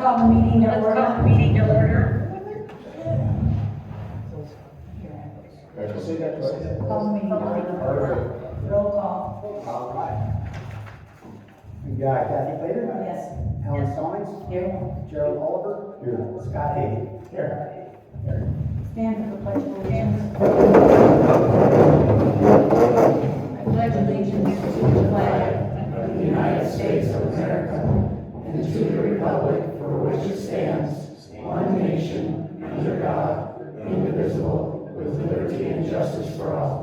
call the meeting to order. Call the meeting to order. Call the meeting to order. Roll call. All right. We got Kathy Plater. Yes. Alan Stallings. Here. Gerald Oliver. Here. Scott Hagan. Here. Stand for the pledge of allegiance. I pledge allegiance to the flag of the United States of America and to the republic for which it stands, one nation, under God, indivisible, with liberty and justice for all.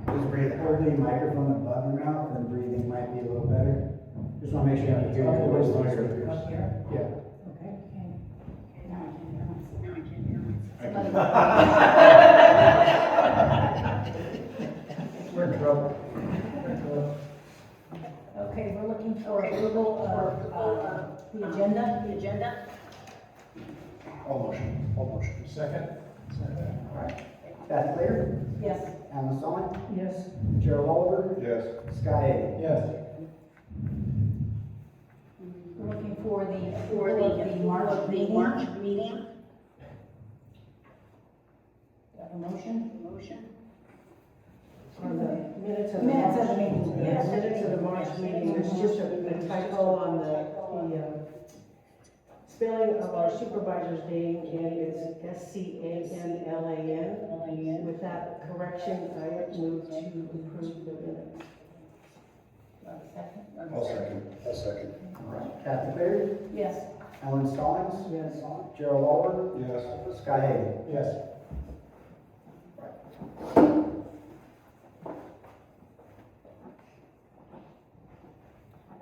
Just breathe. Hold the microphone above your mouth and breathing might be a little better. Just want to make sure you hear your voice through your speakers. up here. Yeah. Okay. Now I can hear myself. No, I can't hear myself. We're in trouble. Okay, we're looking for approval of the agenda. All motion. Second. All right. Kathy Plater. Yes. Alan Stallings. Yes. Gerald Oliver. Yes. Scott Hagan. Yes. We're looking for the approval of the March meeting. Got a motion? On the minutes of the Minutes of March the meeting, yes. minutes of the March meeting, there's just a typo on the spelling of our supervisor's name, and it's Scanlan. With that correction, I move to approve the minutes. I'll second. All right. Kathy Plater. Yes. Alan Stallings. Yes. Gerald Oliver. Yes. Scott Hagan. Yes.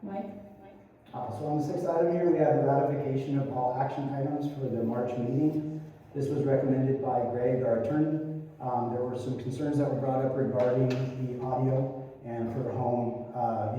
Mike? So on the sixth item here, we have the ratification of all action items for the March meeting. This was recommended by Greg, our attorney. There were some concerns that were brought up regarding the audio and for home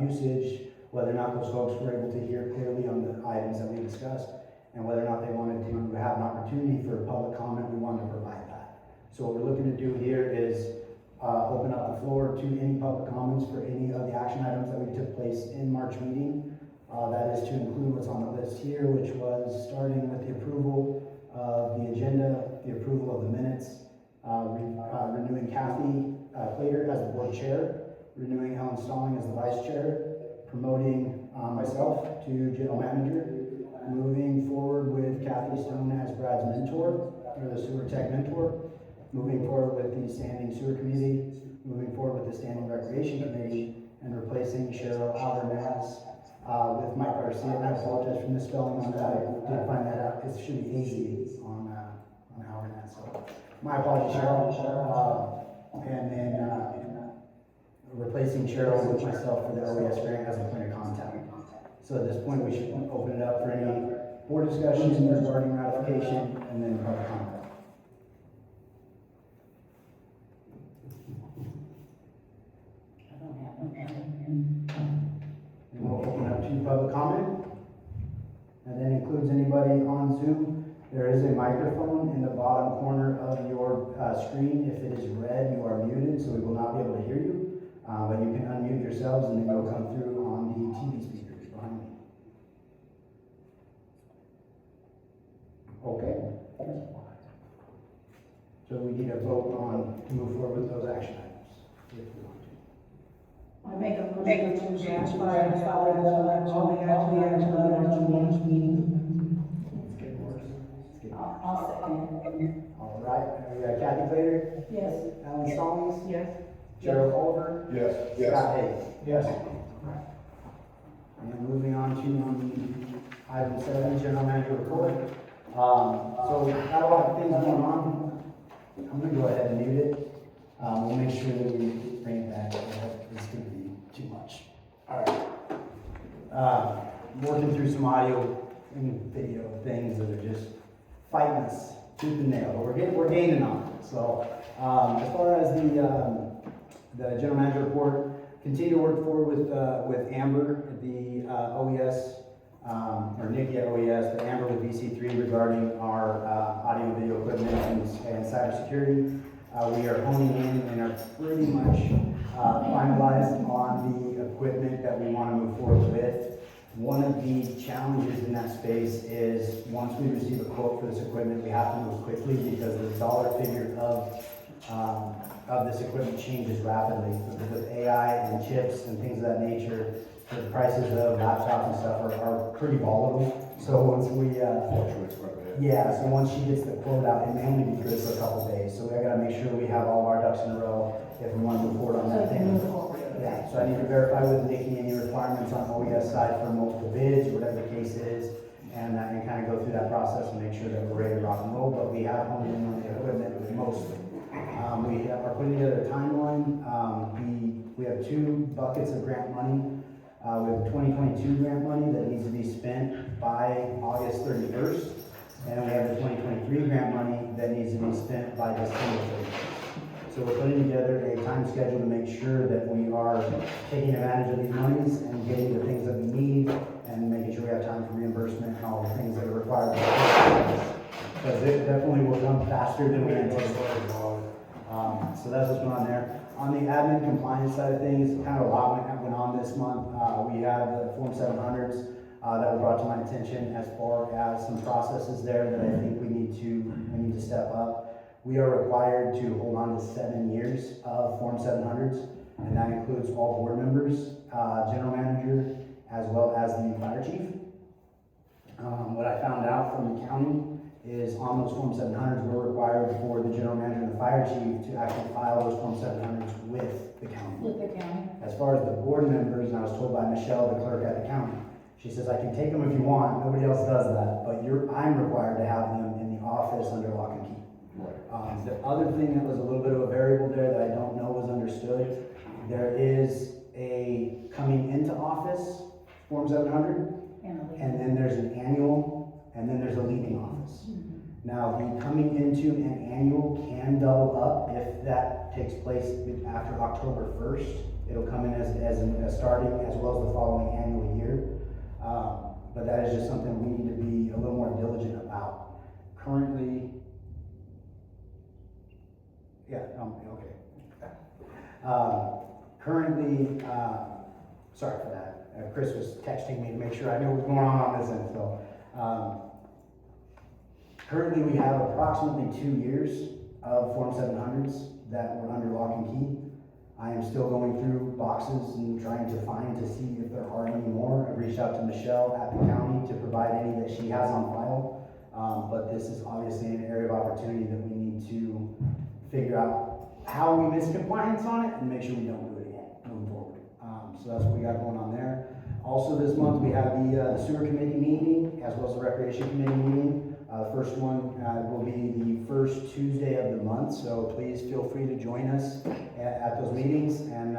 usage, whether or not those folks were able to hear clearly on the items that we discussed, and whether or not they wanted to have an opportunity for public comment. We wanted to provide that. So what we're looking to do here is open up the floor to any public comments for any of the action items that we took place in March meeting. That is to include what's on the list here, which was starting with the approval of the agenda, the approval of the minutes, renewing Kathy Plater as the board chair, renewing Alan Stalling as the vice chair, promoting myself to general manager, moving forward with Kathy Stone as Brad's mentor, or the sewer tech mentor, moving forward with the standing sewer committee, moving forward with the standing recreation committee, and replacing Cheryl Albernaz with Mike Garcia. And I apologize for misspelling on that. I did find that out. It should be AZ on Albernaz. So my apologies, Cheryl. And then replacing Cheryl with myself for the OES grant as a point of contact. So at this point, we should open it up for any board discussions regarding ratification and then public comment. And we'll open up to public comment. And that includes anybody on Zoom. There is a microphone in the bottom corner of your screen. If it is red, you are muted, so we will not be able to hear you. But you can unmute yourselves and then you'll come through on the TV speakers behind me. Okay. So we need a vote on to move forward with those action items, if we want to. I make a motion to ratify and follow all the action items of the March meeting. I'll second. All right, we got Kathy Plater, Yes. Alan Stallings, Yes. Gerald Oliver, Yes. Scott Hagan. Yes. And moving on to item 7, general manager report. So we've got a lot of things going on. I'm gonna go ahead and mute it. We'll make sure that we bring it back. It's gonna be too much. All right. Working through some audio and video things that are just fighting us tooth and nail, but we're gaining on it. So as far as the general manager report, continue to work forward with Amber, the OES or Nikki at OES, but Amber with VC3 regarding our audio and video equipment and cybersecurity. We are honing in and are pretty much finalized on the equipment that we want to move forward with. One of the challenges in that space is once we receive a quote for this equipment, we have to move quickly because the dollar figure of this equipment changes rapidly. With AI and chips and things of that nature, the prices of laptops and stuff are pretty volatile. So once we, so once she gets the quote out, it may only be good for a couple days. So we gotta make sure we have all our ducks in a row if we wanna move forward on that thing. Yeah, so I need to verify with Nikki any requirements on OES side for multiple bids, whatever the case is, and kind of go through that process and make sure that we're ready to rock and roll, but we have honed in on the equipment mostly. We are putting together a timeline. We have 2 buckets of grant money. We have 2022 grant money that needs to be spent by August 31st, and we have the 2023 grant money that needs to be spent by December 31st. So we're putting together a time schedule to make sure that we are taking advantage of these monies and getting the things that we need and making sure we have time for reimbursement and all the things that are required. Because it definitely will come faster than we anticipated. So that's what's going on there. On the admin compliance side of things, kind of a lot went on this month. We had the Form 700s that were brought to my attention as far as some processes there that I think we need to step up. We are required to hold on to 7 years of Form 700s, and that includes all board members, general manager, as well as the fire chief. What I found out from the county is on those Form 700s, we're required for the general manager and the fire chief to actually file those Form 700s with the county. With the county. As far as the board members, and I was told by Michelle, the clerk at the county, she says, I can take them if you want, nobody else does that, but I'm required to have them in the office under lock and key. The other thing that was a little bit of a variable there that I don't know was understood, there is a coming into office Form 700, and then there's an annual, and then there's a leaving office. Now, the coming into an annual can double up if that takes place after October 1st. It'll come in as starting as well as the following annual year. But that is just something we need to be a little more diligent about. Currently, sorry for that. Chris was texting me to make sure I knew what was going on this end. So, currently we have approximately 2 years of Form 700s that were under lock and key. I am still going through boxes and trying to find to see if there are any more. I've reached out to Michelle at the county to provide any that she has on file. But this is obviously an area of opportunity that we need to figure out how we miss compliance on it and make sure we don't do it again moving forward. So that's what we got going on there. Also this month we have the sewer committee meeting as well as the recreation committee meeting. The first one will be the first Tuesday of the month, so please feel free to join us at those meetings, and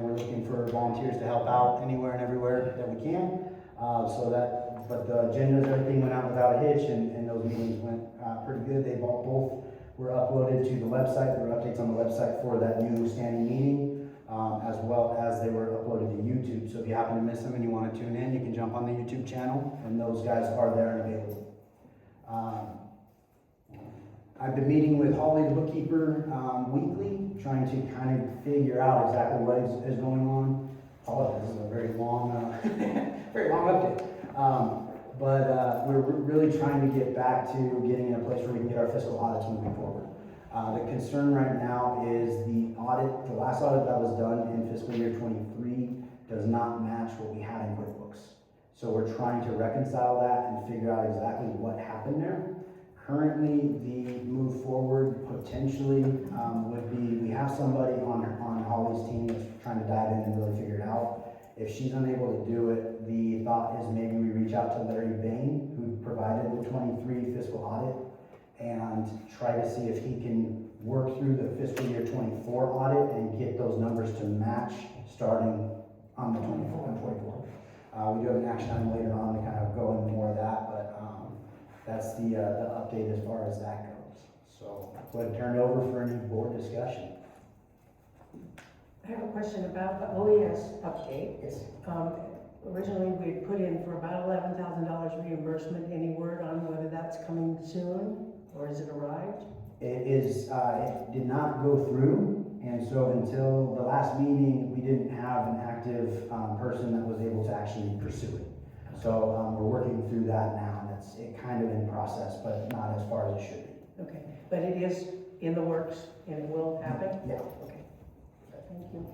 we're looking for volunteers to help out anywhere and everywhere that we can. But the agendas, everything went out without a hitch, and those meetings went pretty good. They both were uploaded to the website. There were updates on the website for that new standing meeting, as well as they were uploaded to YouTube. So if you happen to miss them and you want to tune in, you can jump on the YouTube channel, and those guys are there and available. I've been meeting with Holly, the bookkeeper, weekly, trying to kind of figure out exactly what is going on. This is a very long, very long update. But we're really trying to get back to getting in a place where we can get our fiscal audits moving forward. The concern right now is the last audit that was done in fiscal year 23 does not match what we had in QuickBooks. So we're trying to reconcile that and figure out exactly what happened there. Currently, the move forward potentially would be, we have somebody on Holly's team that's trying to dive in and really figure it out. If she's unable to do it, the thought is maybe we reach out to Larry Bain, who provided the 23 fiscal audit, and try to see if he can work through the fiscal year 24 audit and get those numbers to match starting on the 24 and 24. We do have an action item later on to kind of go into more of that, but that's the update as far as that goes. So I'll go ahead and turn it over for any board discussion. I have a question about the OES update. Yes. originally we had put in for about $11,000 reimbursement. Any word on whether that's coming soon or has it arrived? It is, it did not go through, and so until the last meeting, we didn't have an active person that was able to actually pursue it. So we're working through that now, and it's kind of in process, but not as far as it should be. Okay, but it is in the works and it will happen? Yeah. Okay, thank you.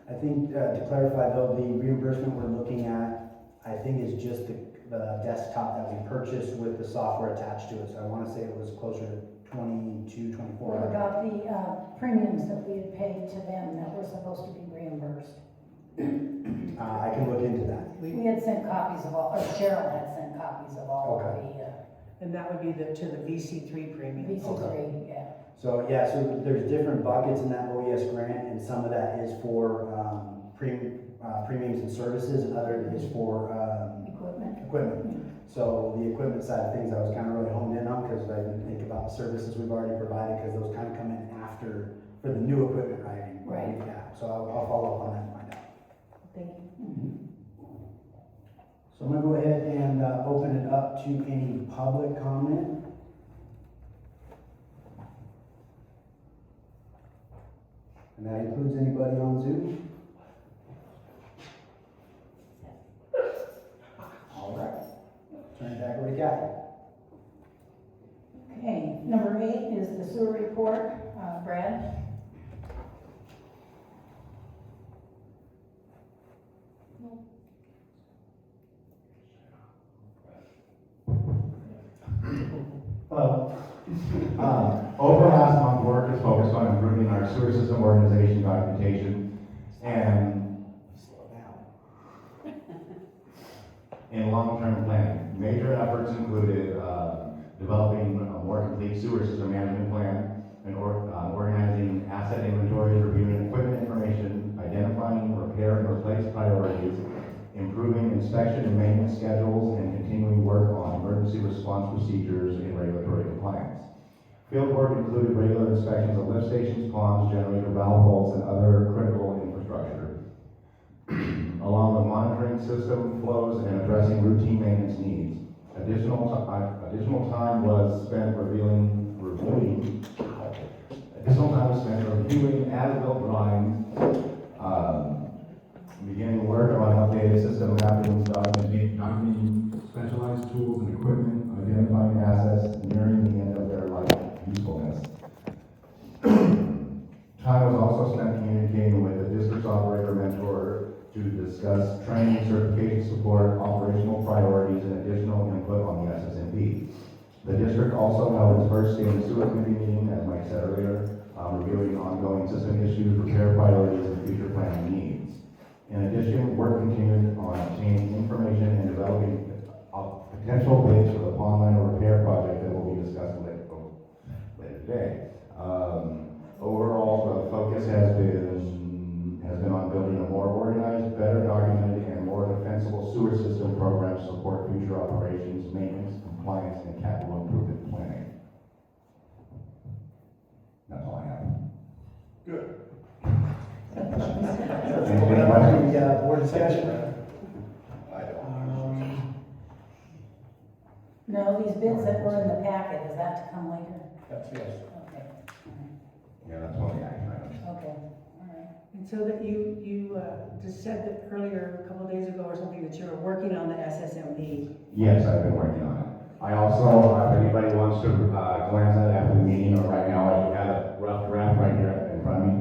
I think to clarify though, the reimbursement we're looking at, I think is just the desktop that we purchased with the software attached to it. So I want to say it was closer to 22, 24. What about the premiums that we had paid to them that were supposed to be reimbursed? I can look into that. We had sent copies of all, or Cheryl had sent copies of all of the And that would be to the VC3 premium? VC3, yeah. So yeah, so there's different buckets in that OES grant, and some of that is for premiums and services, and other is for equipment. So the equipment side of things, I was kind of really honed in on because I didn't think about the services we've already provided, because those kind of come in after for the new equipment writing. Right. Yeah, so I'll follow up on that and find out. Thank you. So I'm gonna go ahead and open it up to any public comment. And that includes anybody on Zoom. All right, turn it back over to Kathy. Okay, number 8 is the sewer report. Brad? Hello. Over last month, work is focused on improving our sewer system organization documentation and in long-term planning. Major efforts included developing a more complete sewer system management plan and organizing asset inventories, reviewing equipment information, identifying repair and replace priorities, improving inspection and maintenance schedules, and continuing work on emergency response procedures and regulatory compliance. Field work included regular inspections of lift stations, ponds, generator valve vaults, and other critical infrastructure, along with monitoring system flows and addressing routine maintenance needs. Additional time was spent reviewing as-built drawings, beginning work on updated system mapping, documenting specialized tools and equipment, identifying assets nearing the end of their life usefulness. Time was also spent communicating with the district's operator mentor to discuss training, certification support, operational priorities, and additional input on the SSMP. The district also held its first standing sewer committee meeting, as Mike said earlier, reviewing ongoing system issues, repair priorities, and future planning needs. In addition, work continued on obtaining information and developing potential bids for the pond line repair project that will be discussed later today. Overall, the focus has been on building a more organized, better documented, and more defensible sewer system program to support future operations, maintenance, compliance, and capital improvement planning. That's all I have. Good. Open up to the board discussion. I don't. No, these bids that were in the packet, is that to come later? That's yes. Okay, Yeah, that's all the action items. okay, all right. And so that you just said that earlier, a couple of days ago or something, that you were working on the SSMP. Yes, I've been working on it. I also, if anybody wants to glance at it after the meeting or right now, I have a rough draft right here in front of me.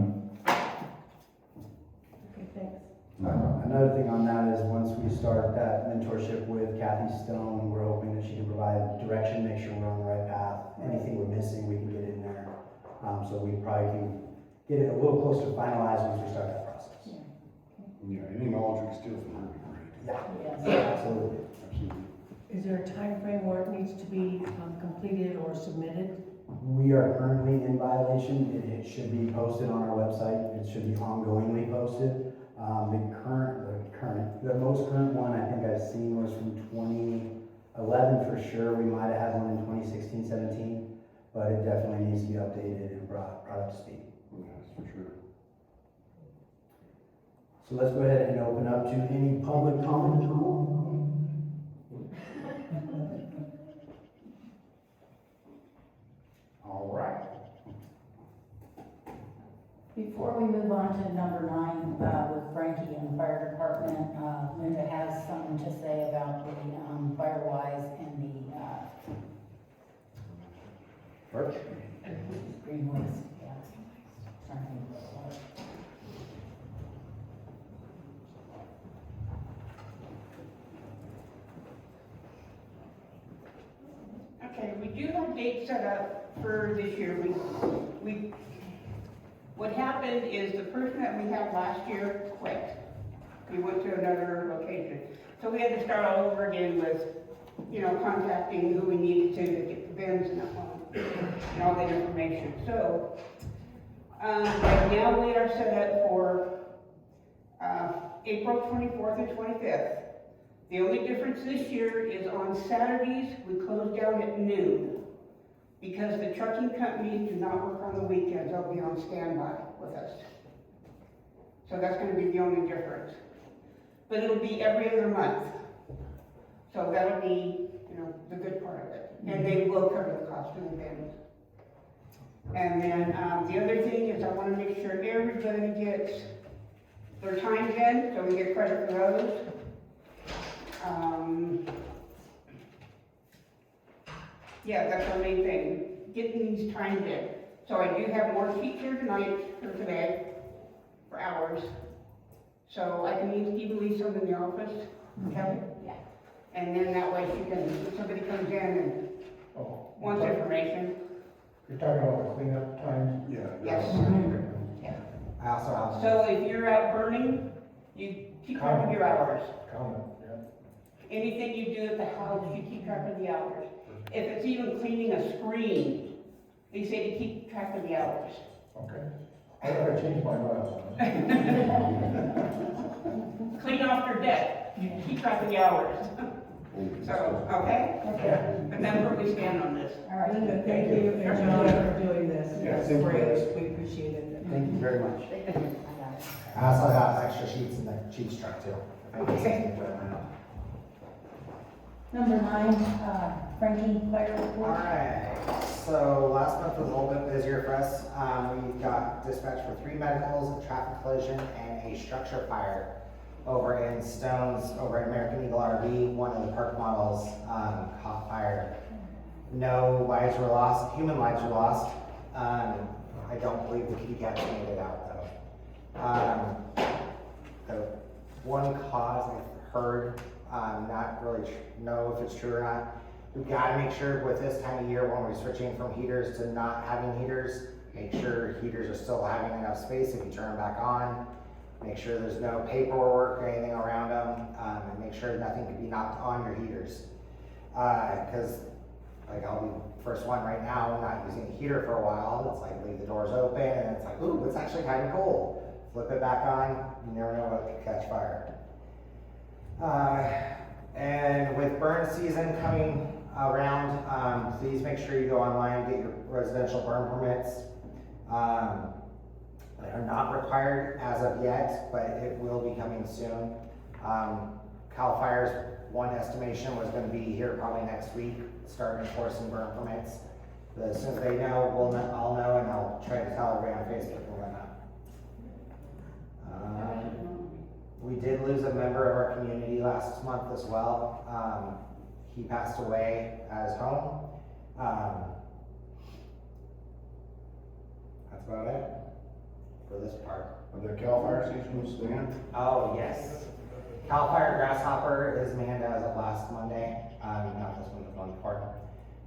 Okay, thanks. No problem. Another thing on that is once we start that mentorship with Kathy Stone, we're hoping that she can provide direction, make sure we're on the right path. Anything we're missing, we can get in there. So we probably can get it a little closer to finalized once we start that process. Yeah, any knowledge we can steal from her would be great. Yeah, Yes. absolutely. Absolutely. Is there a time frame where it needs to be completed or submitted? We are currently in violation. It should be posted on our website. It should be ongoingly posted. The most current one I think I've seen was from 2011 for sure. We might have had one in 2016, 17, but it definitely needs to be updated and brought up to speed. Yes, for sure. So let's go ahead and open up to any public comment. All right. Before we move on to number 9, with Frankie and the fire department, Linda has something to say about the, Firewise and the, Birch? green waste, yeah. Trying to think of what it was. Okay, we do have dates set up for this year. What happened is the person that we had last year quit. He went to another location. So we had to start all over again with, contacting who we needed to get the bins and all that information. So, right now we are set up for, April 24th and 25th. The only difference this year is on Saturdays, we close down at noon. Because the trucking companies do not work on the weekends, they'll be on standby with us. So that's gonna be the only difference. But it'll be every other month. So that'll be, the good part of it. And they will cover the cost of the bins. And then, the other thing is I wanna make sure everybody gets their times in, so we get credit for those. Yeah, that's our main thing, getting these times in. So I do have more sheets here tonight, or today, for hours. So I can even leave some in the office, Kelly? Yeah. And then that way she can, if somebody comes in and Oh, wants information, you're talking about the cleanup times? Yeah. yes. I also have. So if you're out burning, you keep track of your hours. Comment, yeah. Anything you do at the house, you keep track of the hours. If it's even cleaning a screen, they say to keep track of the hours. Okay. I gotta change my mind. Clean off your deck, you keep track of the hours. So, okay? Okay. And that's where we stand on this. All right. Linda, thank you, and John, for doing this. Yeah, That's thank you, great, guys. we appreciate it. Thank you very much. I got it. I also have extra sheets in the sheets truck too. Okay. Number 9, Frankie, fire All report. right, so last month was a little bit busier for us. We got dispatched for 3 medicals, a traffic collision, and a structure fire over in Stones, over at American Eagle RV. One of the park models caught fire. No lives were lost, human lives were lost. I don't believe the kitty cats made it out though. The one cause I've heard, not really know if it's true or not. We've got to make sure with this time of year when we're switching from heaters to not having heaters, make sure heaters are still having enough space if you turn them back on. Make sure there's no paperwork or anything around them, and make sure nothing can be knocked on your heaters. Because like I'll be first one right now, I'm not using a heater for a while. It's like leave the doors open and it's like, ooh, it's actually kind of cold. Flip it back on, you never know what could catch fire. And with burn season coming around, please make sure you go online, get your residential burn permits. They are not required as of yet, but it will be coming soon. CAL FIRE's one estimation was going to be here probably next week, start enforcing burn permits. But as soon as they know, I'll know, and I'll try to tell everybody on Facebook and whatnot. We did lose a member of our community last month as well. He passed away at his home. That's about it for this part. Are the CAL FIRE stations stand? Oh, yes. CAL FIRE Grasshopper is manned as of last Monday, not this one, the one before.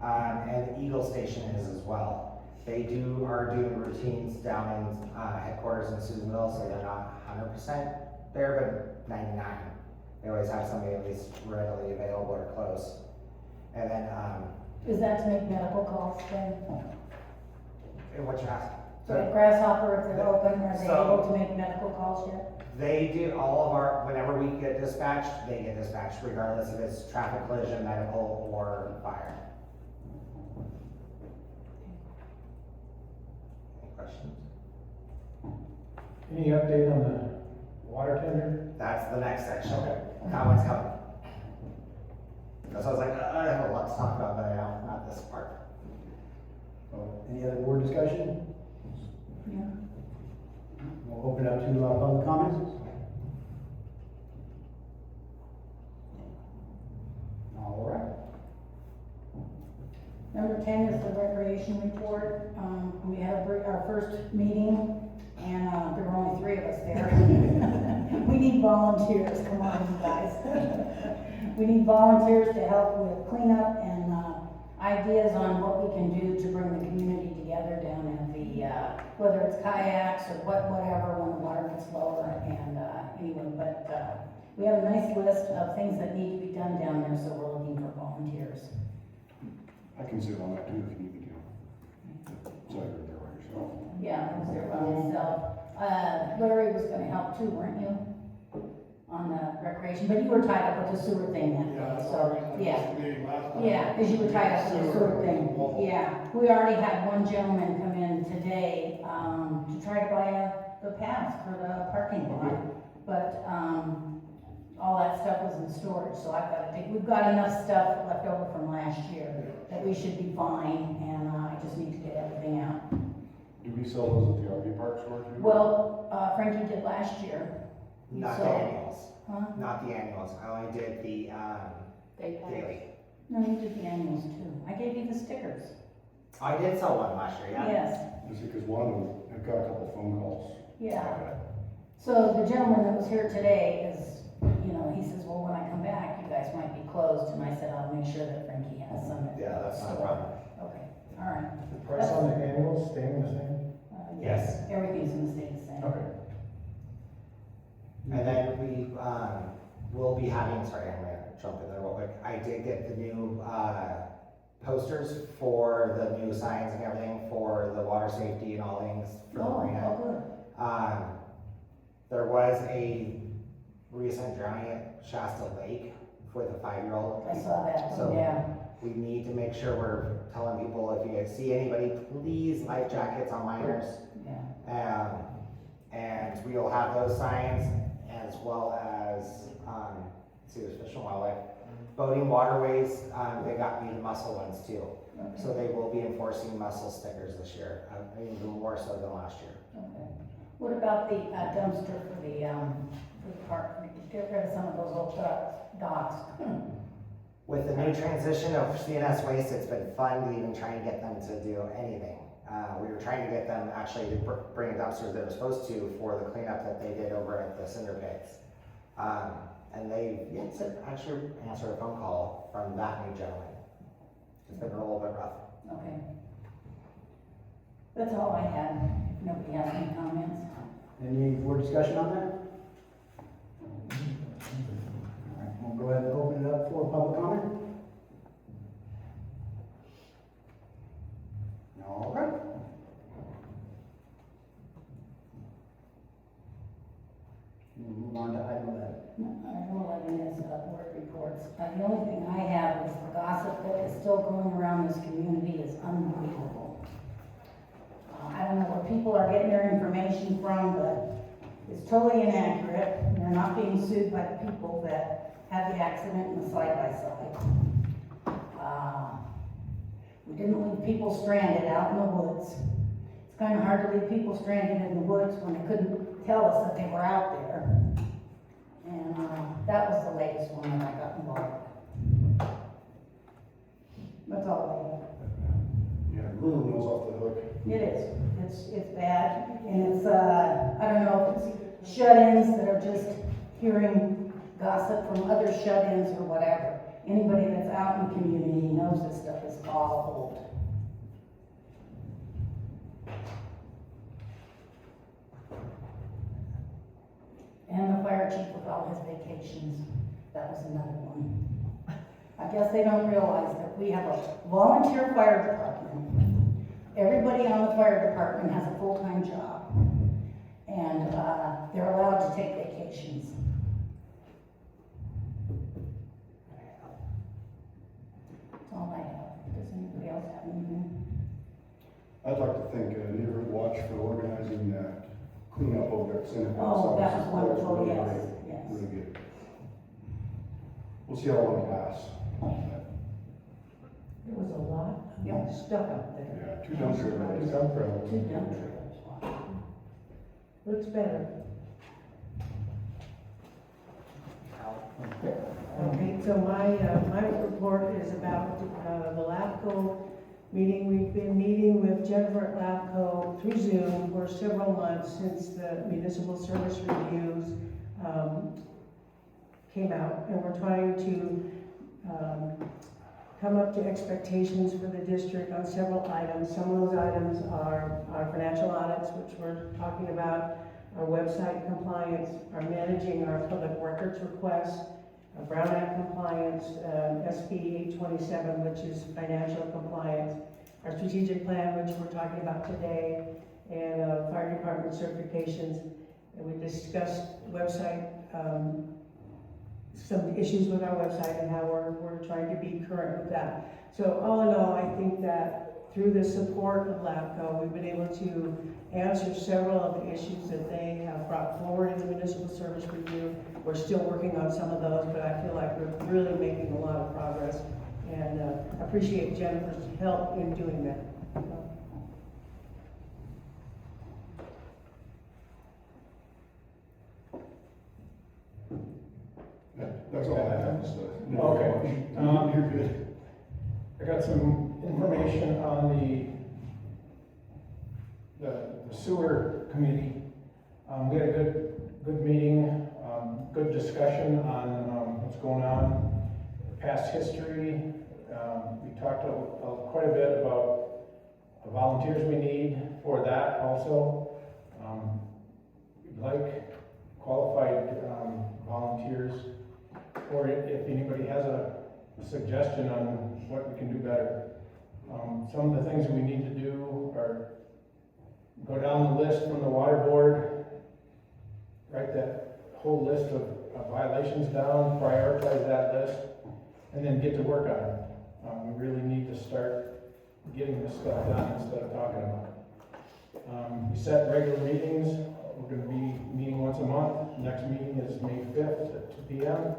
And the Eagle Station is as well. They are doing routines down in headquarters in Susanville, so they're not 100% there, but 99. They always have somebody at least readily available or close. And then, Is that to make medical calls then? what you ask? So at Grasshopper, if they're open, are they So- able to make medical calls yet? They do all of our, whenever we get dispatched, they get dispatched regardless if it's traffic collision, medical, or fire. Any questions? Any update on the Water tender? That's the next section. Okay. That one's coming. Because I was like, I have a lot to talk about, but I don't, not this part. Any other board discussion? Yeah. We'll open up to public comments. All right. Number 10 is the recreation report. We had our first meeting, and there were only 3 of us there. We need volunteers, come on, you guys. We need volunteers to help with cleanup and ideas on what we can do to bring the community together down at the, whether it's kayaks or whatever, when the water gets lower, and anyway, but we have a nice list of things that need to be done down there, so we're looking for volunteers. I can sit on that too if you need to. So you're there by yourself. Yeah, I was there by myself. Larry was gonna help too, weren't you? On the recreation, but you were tied up with the sewer thing that day, so, yeah. Yeah, because you were tied up with the sewer thing, yeah. We already had one gentleman come in today, to try to buy the paths for the parking lot. But, all that stuff was in storage, so I've gotta we've got enough stuff left over from last year that we should be fine, and, I just need to get everything out. Do we sell those at the RV park store too? Well, Frankie did last year. Not So- the annuals. Huh? Not the annuals. I only did the, daily. No, you did the annuals too. I gave you the stickers. I did sell one last year, yeah. Yes, Just because one of them, I've got a couple phone calls. yeah. So the gentleman that was here today is, he says, well, when I come back, you guys might be closed, and I said, I'll make sure that Frankie has some. Yeah, that's not a So, problem. Okay, all right. The price on the annuals staying the same? Yes. Everything's gonna stay the same. Okay. And then we, will be having, sorry, I'm gonna jump in there real quick. I did get the new, posters for the new signs and everything for the water safety and all things for the marina. Oh, good. There was a recent drowning at Shasta Lake for the 5-year-old. I saw that, So- yeah. We need to make sure we're telling people, if you guys see anybody, please life jackets on minors. Yeah. And we will have those signs, as well as, see, there's Fish and Wildlife. Boating waterways, they got me the mussel ones too. So they will be enforcing mussel stickers this year, even more so than last year. Okay. What about the dumpster for the park? Did you get rid of some of those old docks? With the new transition of CNS Waste, it's been fun to even try and get them to do anything. We were trying to get them actually to bring a dumpster they were supposed to for the cleanup that they did over at the cinder pits. And they yet to actually answer a phone call from that new gentleman. It's been a little bit rough. Okay. That's all I had. Nobody has any comments? Any more discussion on that? All right, we'll go ahead and open it up for public comment. All right. We'll move on to item 11. Item 11 is board reports. The only thing I have is the gossip that is still going around this community is unbelievable. I don't know where people are getting their information from, but it's totally inaccurate. They're not being sued by the people that had the accident in the side-by-side. We didn't leave people stranded out in the woods. It's kind of hard to leave people stranded in the woods when they couldn't tell us that they were out there. And that was the latest one that I got involved with. That's all Yeah, rumor mill's off the hook. I have. It is. It's bad. And it's, I don't know if it's shut-ins that are just hearing gossip from other shut-ins or whatever. Anybody that's out in the community knows this stuff is all old. And the fire chief with all his vacations, that was another one. I guess they don't realize that we have a volunteer fire department. Everybody on the fire department has a full-time job. And they're allowed to take vacations. That's all I have. Does anybody else have anything? I'd like to thank Neighborhood Watch for organizing that clean up over there. Clean up Oh, some- that was some wonderful, really, yes, really- yes. Really good. We'll see how long it lasts. There was a lot of stuff out there. Yeah, 2 dump trailers. Two dump trailers, wow. Looks better. Okay, so my report is about, the LAFCO meeting. We've been meeting with Jennifer at LAFCO through Zoom for several months since the municipal service reviews, came out, and we're trying to, come up to expectations for the district on several items. Some of those items are our financial audits, which we're talking about, our website compliance, our managing our public records requests, our Brown Act compliance, SB 827, which is financial compliance, our strategic plan, which we're talking about today, and fire department certifications. And we discussed website, some issues with our website and how we're trying to be current with that. So all in all, I think that through the support of LAFCO, we've been able to answer several of the issues that they have brought forward in the municipal service review. We're still working on some of those, but I feel like we're really making a lot of progress, and appreciate Jennifer's help in doing that. That's all I have, so. Okay. You're good. I got some information on the sewer committee. We had a good meeting, good discussion on what's going on, past history. We talked quite a bit about the volunteers we need for that also. We'd like qualified volunteers, or if anybody has a suggestion on what we can do better. Some of the things we need to do are go down the list from the water board, write that whole list of violations down, prioritize that list, and then get to work on it. We really need to start getting this stuff done instead of talking about it. We set regular meetings. We're going to be meeting once a month. Next meeting is May 5th at 2 p.m.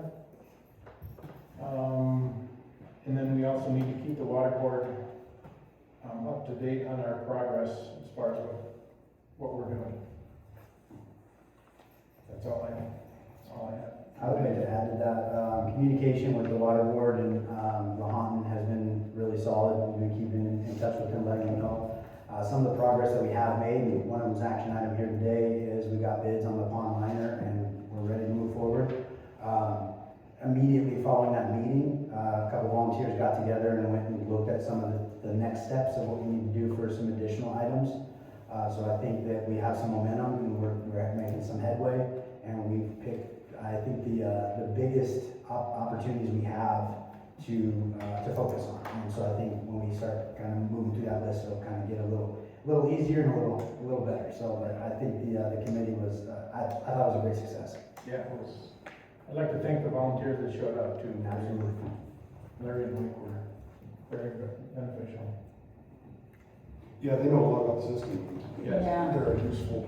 And then we also need to keep the water board up to date on our progress as far as what we're doing. That's all I have. I would like to add to that, communication with the water board and Lahontan has been really solid. We've been keeping in touch with them, letting them know some of the progress that we have made. And one of them's action item here today is we got bids on the pond liner and we're ready to move forward. Immediately following that meeting, a couple volunteers got together and went and looked at some of the next steps of what we need to do for some additional items. So I think that we have some momentum and we're making some headway, and we've picked, I think, the biggest opportunities we have to focus on. And so I think when we start kind of moving through that list, it'll kind of get a little easier and a little better. So but I think the committee was, I thought it was a great success. Yeah, it was. I'd like to thank the volunteers that showed up too. Absolutely. Larry and Mike were very beneficial. Yeah, they know a lot about the system. Yes. Yeah. They're a useful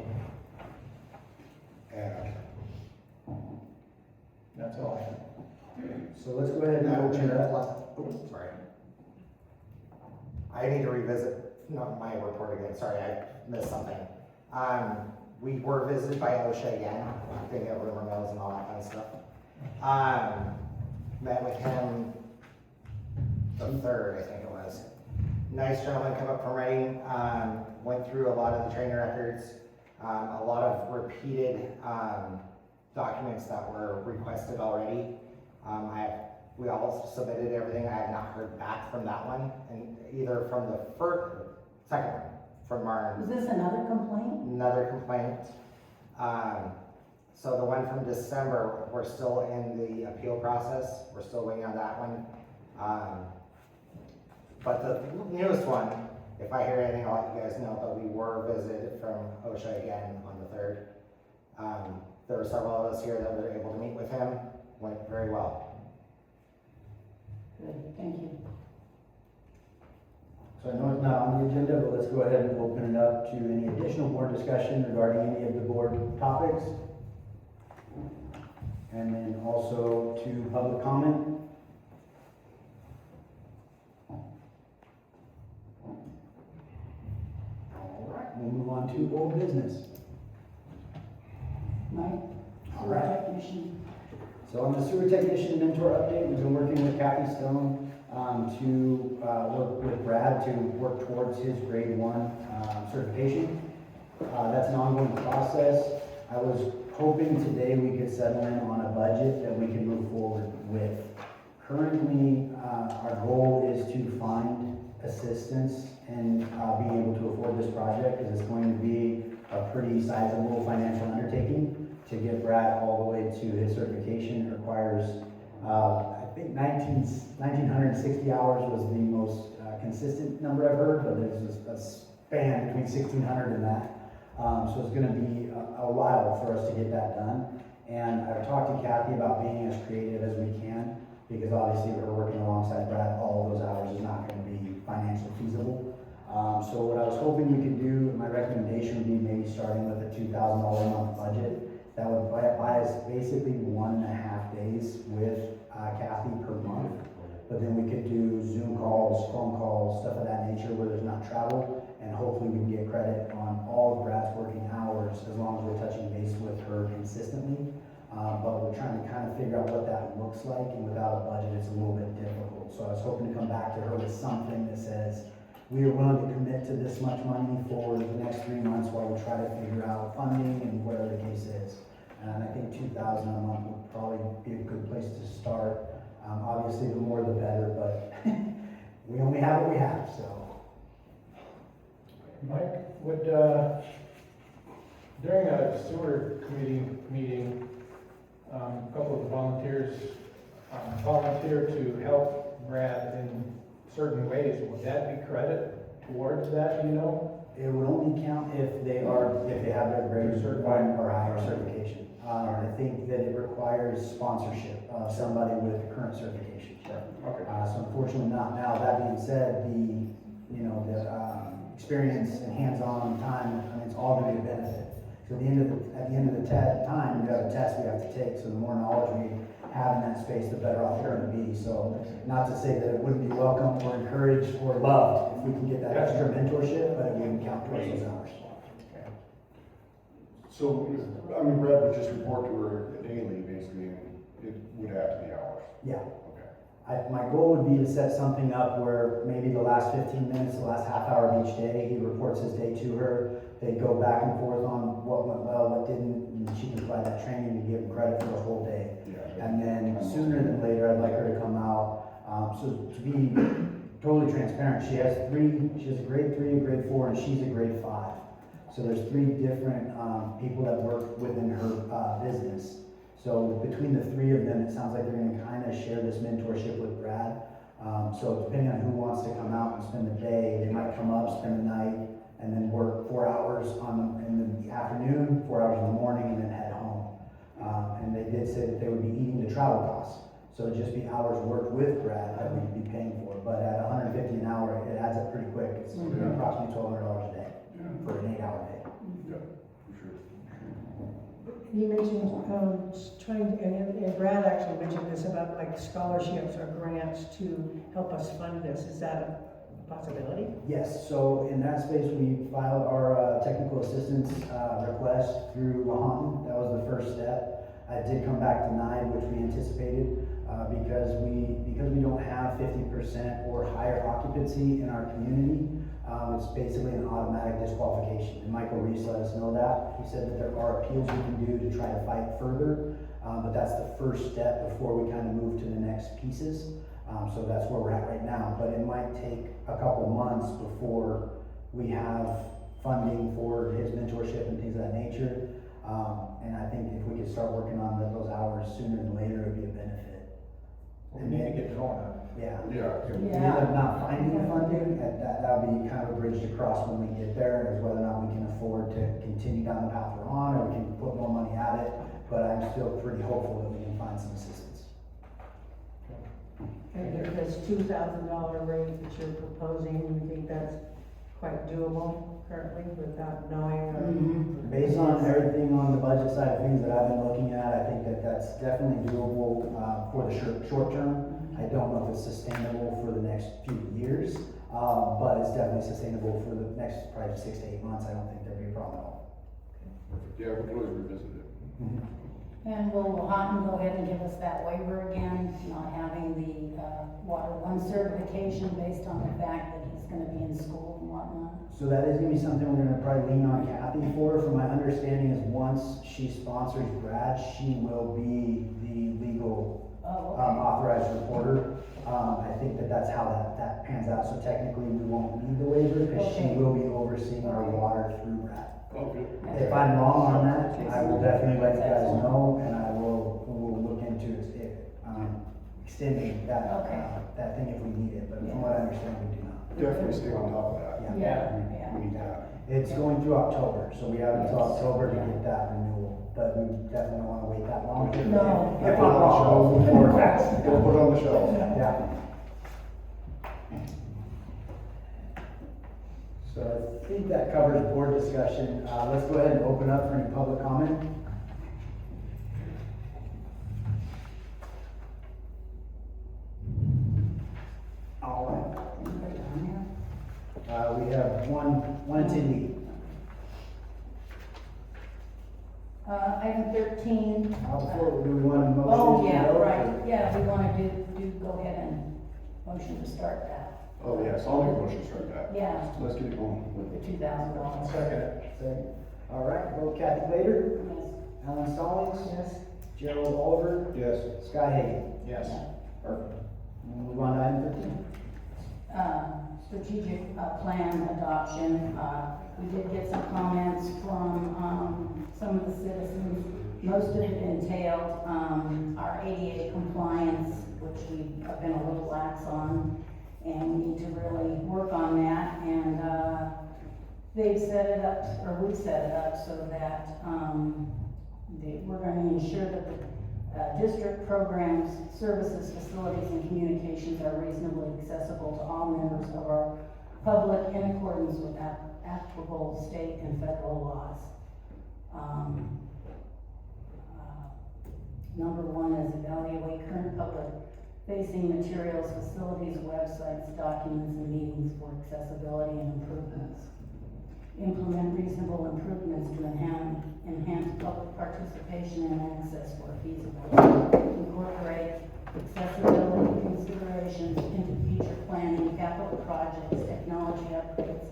add. That's all I have. So let's go ahead and open it up. Sorry. I need to revisit, not my report again, sorry, I missed something. We were visited by OSHA again, they get rumor mills and all that kind of stuff. Met with him the 3rd, I think it was. Nice gentleman, come up from Reading, went through a lot of the training records, a lot of repeated documents that were requested already. We all submitted everything. I have not heard back from that one, and either from the second one, from Martin. Is this another complaint? Another complaint. So the one from December, we're still in the appeal process. We're still waiting on that one. But the newest one, if I hear anything, I'll let you guys know, but we were visited from OSHA again on the 3rd. There were several of us here that were able to meet with him. Went very well. Good, thank you. So I know it's not on the agenda, but let's go ahead and open it up to any additional board discussion regarding any of the board topics. And then also to public comment. All right, we'll move on to old business. Mike? All right. Technician. So on the sewer technician mentor update, we've been working with Kathy Stone to work with Brad to work towards his grade 1 certification. That's an ongoing process. I was hoping today we could settle in on a budget that we can move forward with. Currently, our goal is to find assistance and be able to afford this project, because it's going to be a pretty sizable financial undertaking. To get Brad all the way to his certification, it requires, I think 1,960 hours was the most consistent number I've heard, but there's a span between 1,600 and that. So it's gonna be a while for us to get that done. And I've talked to Kathy about being as creative as we can, because obviously we're working alongside Brad, all of those hours is not gonna be financially feasible. So what I was hoping we could do, my recommendation would be maybe starting with a $2,000 a month budget. That would buy us basically 1.5 days with Kathy per month. But then we could do Zoom calls, phone calls, stuff of that nature where there's not travel. And hopefully we can get credit on all of Brad's working hours as long as we're touching base with her consistently. But we're trying to kind of figure out what that looks like, and without a budget, it's a little bit difficult. So I was hoping to come back to her with something that says, we are willing to commit to this much money for the next 3 months while we try to figure out funding and whatever the case is. And I think 2,000 a month would probably be a good place to start. Obviously, the more the better, but we only have what we have, so. Mike, would, during a sewer committee meeting, a couple of the volunteers volunteer to help Brad in certain ways. Would that be credit towards that, you know? It would only count if they have their grade certified or higher certification. I think that it requires sponsorship of somebody with the current certification. Okay. So unfortunately not. Now, that being said, the experience and hands-on time, I mean, it's all going to be a benefit. So at the end of the time, we have a test we have to take. So the more knowledge we have in that space, the better off we're going to be. So not to say that it wouldn't be welcome or encouraged or loved if we can get that extra mentorship, but it wouldn't count towards those hours. So, I mean, Brad would just report to her daily, basically, and it would add to the hours. Yeah. Okay. My goal would be to set something up where maybe the last 15 minutes, the last half hour of each day, he reports his day to her. They go back and forth on what went well, what didn't, and she can provide that training to give him credit for the whole day. Yeah. And then sooner than later, I'd like her to come out. So to be totally transparent, she has a grade 3, a grade 4, and she's a grade 5. So there's 3 different people that work within her business. So between the 3 of them, it sounds like they're going to kind of share this mentorship with Brad. So depending on who wants to come out and spend the day, they might come up, spend the night, and then work 4 hours in the afternoon, 4 hours in the morning, and then head home. And they did say that they would be eating the travel costs. So it'd just be hours worked with Brad that we'd be paying for. But at $150 an hour, it adds up pretty quick. It's approximately $1,200 a day for an 8-hour day. Yeah, for sure. You mentioned, and Brad actually mentioned this about like scholarships or grants to help us fund this. Is that a possibility? Yes, so in that space, we filed our technical assistance request through Lahontan. That was the first step. It did come back denied, which we anticipated, because we don't have 50% or higher occupancy in our community. It's basically an automatic disqualification, and Michael Reese let us know that. He said that there are appeals we can do to try to fight further, but that's the first step before we kind of move to the next pieces. So that's where we're at right now, but it might take a couple months before we have funding for his mentorship and things of that nature. And I think if we could start working on those hours sooner than later, it would be a benefit. We need to get going on it. Yeah. Yeah. If we end up not finding funding, that'll be kind of a bridge to cross when we get there, is whether or not we can afford to continue down the path we're on, or we can put more money at it. But I'm still pretty hopeful that we can find some assistance. And there's this $2,000 rate that you're proposing, you think that's quite doable currently without knowing? Based on everything on the budget side of things that I've been looking at, I think that that's definitely doable, for the short term. I don't know if it's sustainable for the next few years, but it's definitely sustainable for the next probably 6 to 8 months. I don't think there'd be a problem at all. Yeah, we can always revisit it. And will Houghton go ahead and give us that waiver again, not having the, Water One certification based on the fact that he's gonna be in school and whatnot? So that is gonna be something we're gonna probably lean on Kathy for. From my understanding is once she sponsors Brad, she will be the legal Oh, okay. authorized reporter. I think that that's how that pans out. So technically, we won't need the waiver because she Okay. will be overseeing our water through Brad. Okay. If I'm wrong on that, I will definitely let you guys know, and we'll look into extending that, Okay. that thing if we need it. But from what I understand, we do not. Definitely stay on top of that. Yeah, We yeah. need that. It's going through October, so we have until Yes. October to get that renewal, but we definitely don't wanna wait that long. No. If I'm wrong, we'll forward fast. We'll put it on the shelf. Yeah. So I think that covers board discussion. Let's go ahead and open up for any public comment. All right. We have one attendee. Item 13. Before, do we want a motion? Oh, to yeah, go, or- right, yeah, we wanna go ahead and motion to start that. Oh, yes, I'll make a motion to start that. Yeah, Let's get it going. with the $2,000. Second. All right, vote Kathy Blader, Yes. Alan Stallings, Yes. Gerald Oliver, Yes. Sky Hagan. Yes. Perfect. We'll move on to item 15. Strategic plan adoption. We did get some comments from some of the citizens. Most of it entailed our ADA compliance, which we have been a little lax on, and we need to really work on that. And they've set it up, or we've set it up so that we're going to ensure that the district programs, services, facilities, and communications are reasonably accessible to all members of our public in accordance with applicable state and federal laws. Number one is evaluate current public facing materials, facilities, websites, documents, and meetings for accessibility and improvements. Implement reasonable improvements to enhance public participation and access where feasible. Incorporate accessibility considerations into future planning, capital projects, technology upgrades,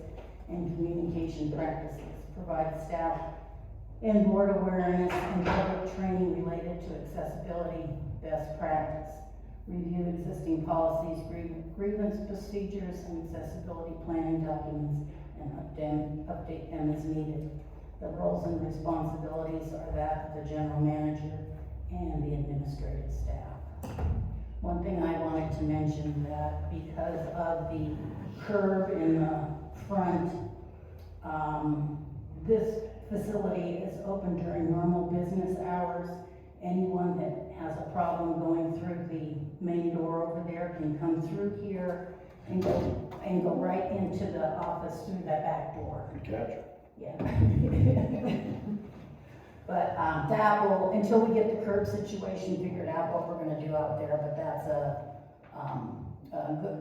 and communication practices. Provide staff and board awareness and public training related to accessibility best practice. Review existing policies, grievance procedures, and accessibility planning documents, and update them as needed. The roles and responsibilities are that of the general manager and the administrative staff. One thing I wanted to mention that because of the curb in the front, this facility is open during normal business hours. Anyone that has a problem going through the main door over there can come through here and go right into the office through that back door. Good catch. Yeah. But, that will, until we get the curb situation figured out, what we're gonna do out there, but that's a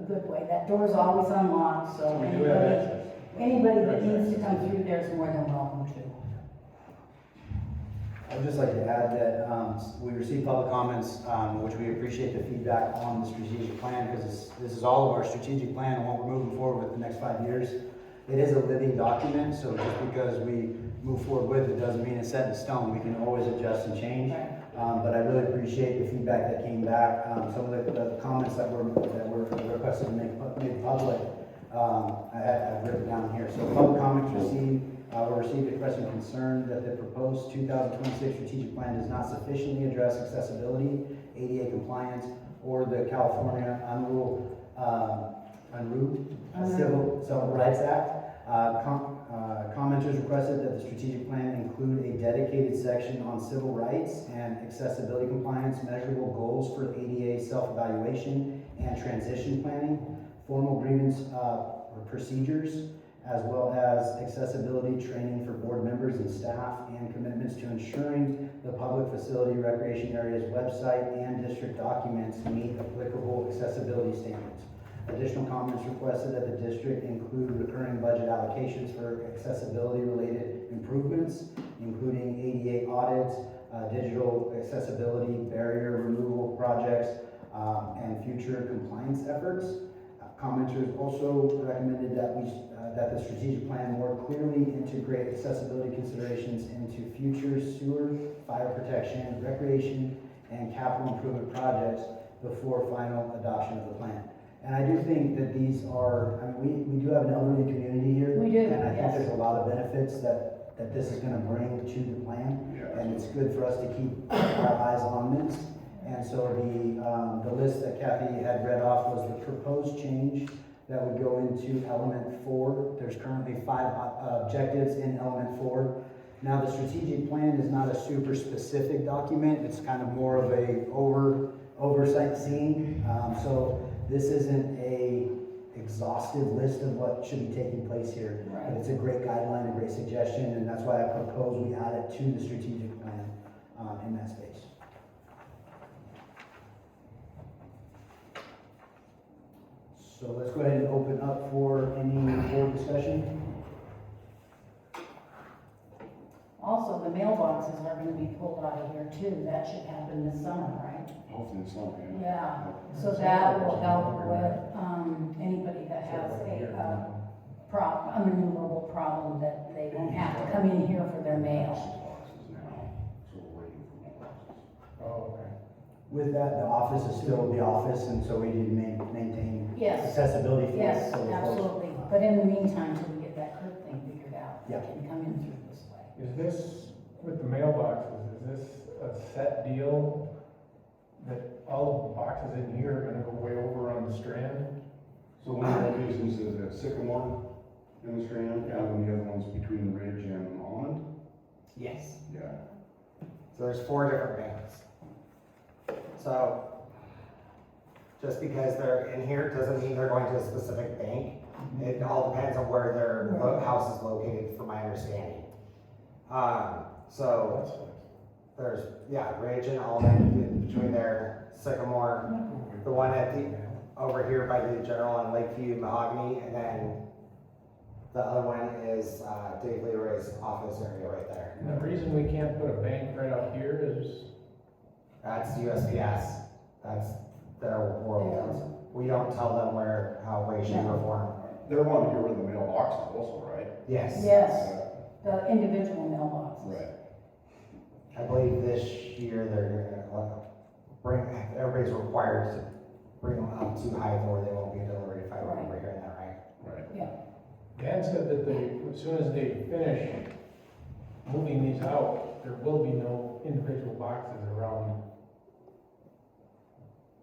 good way. That door's always unlocked, so We do have access. anybody that needs to come through there is more than welcome to. I would just like to add that we received public comments, which we appreciate the feedback on the strategic plan, because this is all of our strategic plan and what we're moving forward with the next 5 years. It is a living document, so just because we move forward with it doesn't mean it's set in stone. We can always adjust and change. But I really appreciate the feedback that came back. Some of the comments that were requested to make public, I've written down here. So public comments were received expressing concern that the proposed 2026 strategic plan does not sufficiently address accessibility, ADA compliance, or the California Unruh Civil Rights Act. Commenters requested that the strategic plan include a dedicated section on civil rights and accessibility compliance, measurable goals for ADA self-evaluation, and transition planning, formal grievance or procedures, as well as accessibility training for board members and staff, and commitments to ensuring the public facility recreation area's website and district documents meet applicable accessibility standards. Additional comments requested that the district include recurring budget allocations for accessibility-related improvements, including ADA audits, digital accessibility, barrier removal projects, and future compliance efforts. Commenters also recommended that the strategic plan more clearly integrate accessibility considerations into future sewer, fire protection, recreation, and capital improvement projects before final adoption of the plan. And I do think that these are, I mean, we do have an elderly community here. We do, And I think yes. there's a lot of benefits that this is gonna bring to the plan. Yeah. And it's good for us to keep our eyes on this. And so the list that Kathy had read off was the proposed change that would go into element 4. There's currently 5 objectives in element 4. Now, the strategic plan is not a super specific document. It's kind of more of a oversight scene. So this isn't a exhaustive list of what should be taking place here. Right. But it's a great guideline, a great suggestion, and that's why I propose we add it to the strategic plan in that space. So let's go ahead and open up for any board discussion. Also, the mailboxes are gonna be pulled out of here too. That should happen this summer, right? Hopefully it's not, Yeah, so that will help with, anybody that has a unremovable problem, that they won't have to come in here for their mail. Boxes now, so we're waiting for more boxes. Oh, okay. With that, the office is still the office, and so we need to maintain Yes. accessibility for Yes, for the folks. absolutely. But in the meantime, till we get that curb thing figured out, they Yeah. can come in through this way. Is this, with the mailboxes, is this a set deal that all of the boxes in here are gonna go way over on the Strand? So one of the locations is at Sycamore in the Strand, and then the other one's between Ridge and Almond. Yes. Yeah. So there's 4 different banks. So, just because they're in here doesn't mean they're going to a specific bank. It all depends on where their house is located, from my understanding. So, there's, Ridge and Almond, between there, Sycamore, the one at over here by the General on Lakeview, Mahogany, and then the other one is, Dave Leroy's office area right there. And the reason we can't put a bank right up here is, That's USPS, that's their world. We don't tell them how shape, or form. They're wanting to get rid of the mailboxes also, right? Yes. Yes, the individual mailboxes. Right. I believe this year they're gonna everybody's required to bring them up to height or they won't get delivered, if I remember hearing that right. Right. Dan said that as soon as they finish moving these out, there will be no individual boxes around.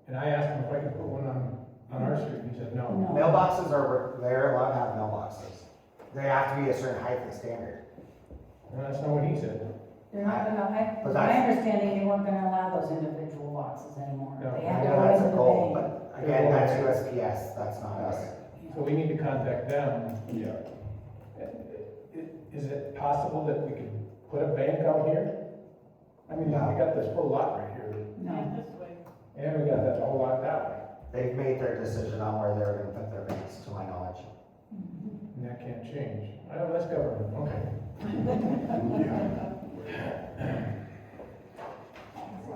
And I asked him if I could put one on our street, he said no. No. Mailboxes they're allowed to have mailboxes. They have to be a certain height and standard. And that's not what he said. They're not gonna, But my that's- understanding, they weren't gonna allow those individual boxes anymore. No. They I had to know go that's into a the goal, bank. but again, that's USPS, that's not us. So we need to contact them. Yeah. Is it possible that we could put a bank out here? I mean, we got this whole lot right here, No, and we got that whole lot that way, They've made their decision on where they're gonna put their banks, to my knowledge. and that can't change. I know that's government, okay.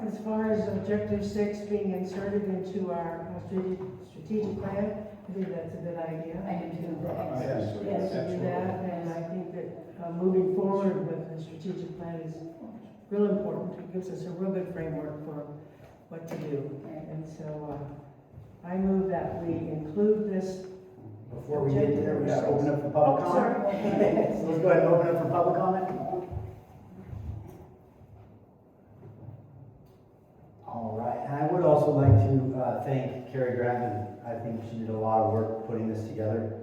As far as objective 6 being inserted into our strategic plan, I think that's a good idea. I do too. Yes. Yes, to do that, and I think that moving forward with the strategic plan is real important. It gives us a real good framework for what to do. And so, I move that we include this. Before we get there, we gotta open up for Oh, public sorry. comment. So let's go ahead and open up for public comment. All right, and I would also like to thank Carrie Gratman. I think she did a lot of work putting this together.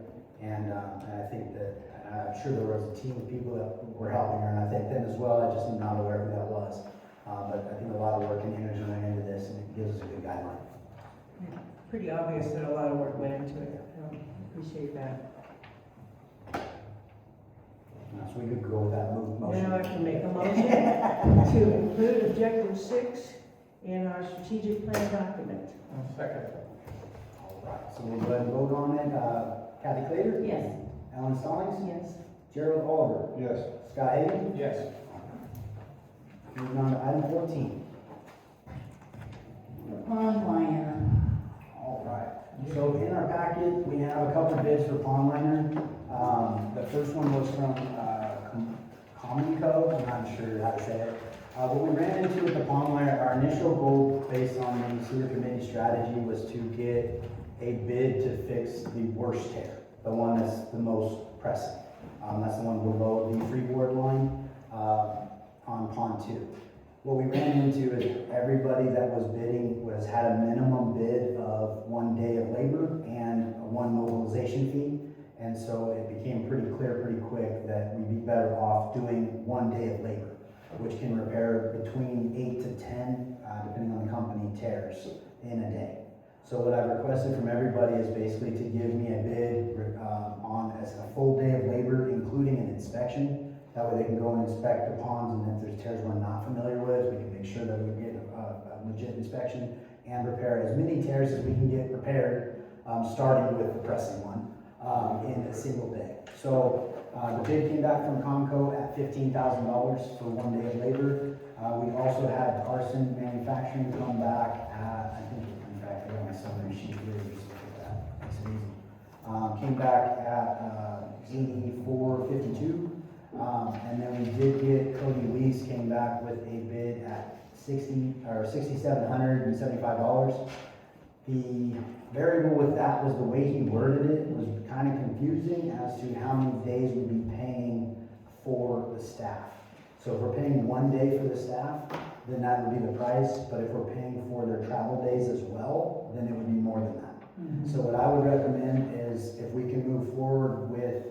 And I think that, I'm sure there was a team of people that were helping her, and I thank them as well. I just am not aware of who that was. But I think a lot of work and energy went into this, and it gives us a good guideline. pretty obvious that a lot of work went into it. Appreciate that. So we could go with that motion. Now I can make a motion to include objective 6 in our strategic plan document. Second. All right, so we'll go ahead and vote on it. Kathy Clater? Yes. Alan Stallings? Yes. Gerald Oliver? Yes. Scott Hagan? Yes. Moving on to item 14. Online. All right, so in our packet, we have a couple of bids for pond liner. The first one was from Commonco, I'm not sure how to say it. What we ran into with the pond liner, our initial goal based on the sewer committee strategy was to get a bid to fix the worst tear, the one that's the most pressing. That's the one below the freeboard line on pond 2. What we ran into is everybody that was bidding had a minimum bid of 1 day of labor and 1 mobilization fee. And so it became pretty clear pretty quick that we'd be better off doing 1 day of labor, which can repair between 8 to 10, depending on the company, tears in a day. So what I've requested from everybody is basically to give me a bid on as a full day of labor, including an inspection. That way they can go and inspect the ponds, and if there's tears we're not familiar with, we can make sure that we get a legit inspection and repair as many tears as we can get repaired, starting with the pressing one, in a single day. So the bid came back from Comco at $15,000 for 1 day of labor. We also had Carson Manufacturing come back at, I think, in fact, I got my summary sheet here, just look at that, makes it easy. Came back at $84.52. And then we did get Cody Weiss came back with a bid at $6,775. The variable with that was the way he worded it was kind of confusing as to how many days we'd be paying for the staff. So if we're paying 1 day for the staff, then that would be the price. But if we're paying for their travel days as well, then it would be more than that. Mm-hmm. So what I would recommend is if we can move forward with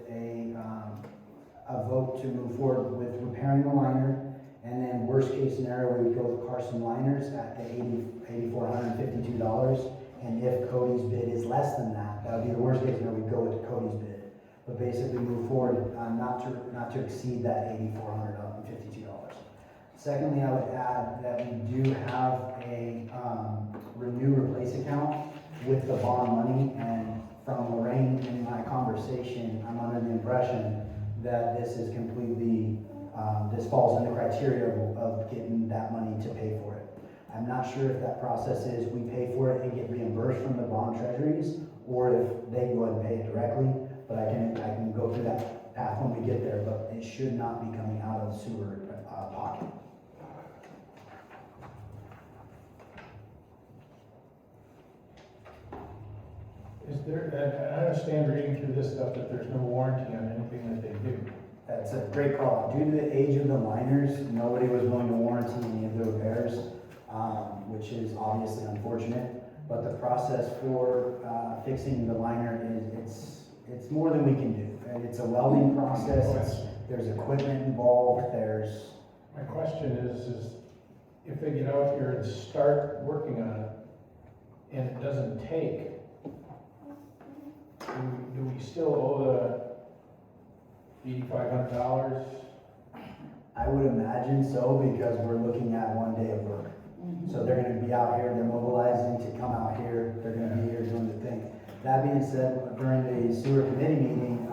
a vote to move forward with repairing the liner, and then worst case scenario, we would go with Carson Liners at the $8,452. And if Cody's bid is less than that, that would be the worst case scenario, we'd go with Cody's bid. But basically move forward, not to exceed that $8,452. Secondly, I would add that we do have a renew replace account with the bond money, and from Lorraine in my conversation, I'm under the impression that this is completely, this falls in the criteria of getting that money to pay for it. I'm not sure if that process is we pay for it and get reimbursed from the bond treasuries, or if they go ahead and pay it directly, but I can go through that path when we get there, but it should not be coming out of the sewer pocket. Is there, I understand reading through this stuff that there's no warranty on anything that they do. That's a great call. Due to the age of the liners, nobody was willing to warranty any of the repairs, which is obviously unfortunate. But the process for fixing the liner it's more than we can do. And it's a welding process. There's equipment involved. My question is if they get out here and start working on it and it doesn't take, do we still owe the $8,500? I would imagine so, because we're looking at 1 day of work. Mm-hmm. So they're gonna be out here, they're mobilizing to come out here, they're gonna be here doing the thing. That being said, during the sewer committee meeting,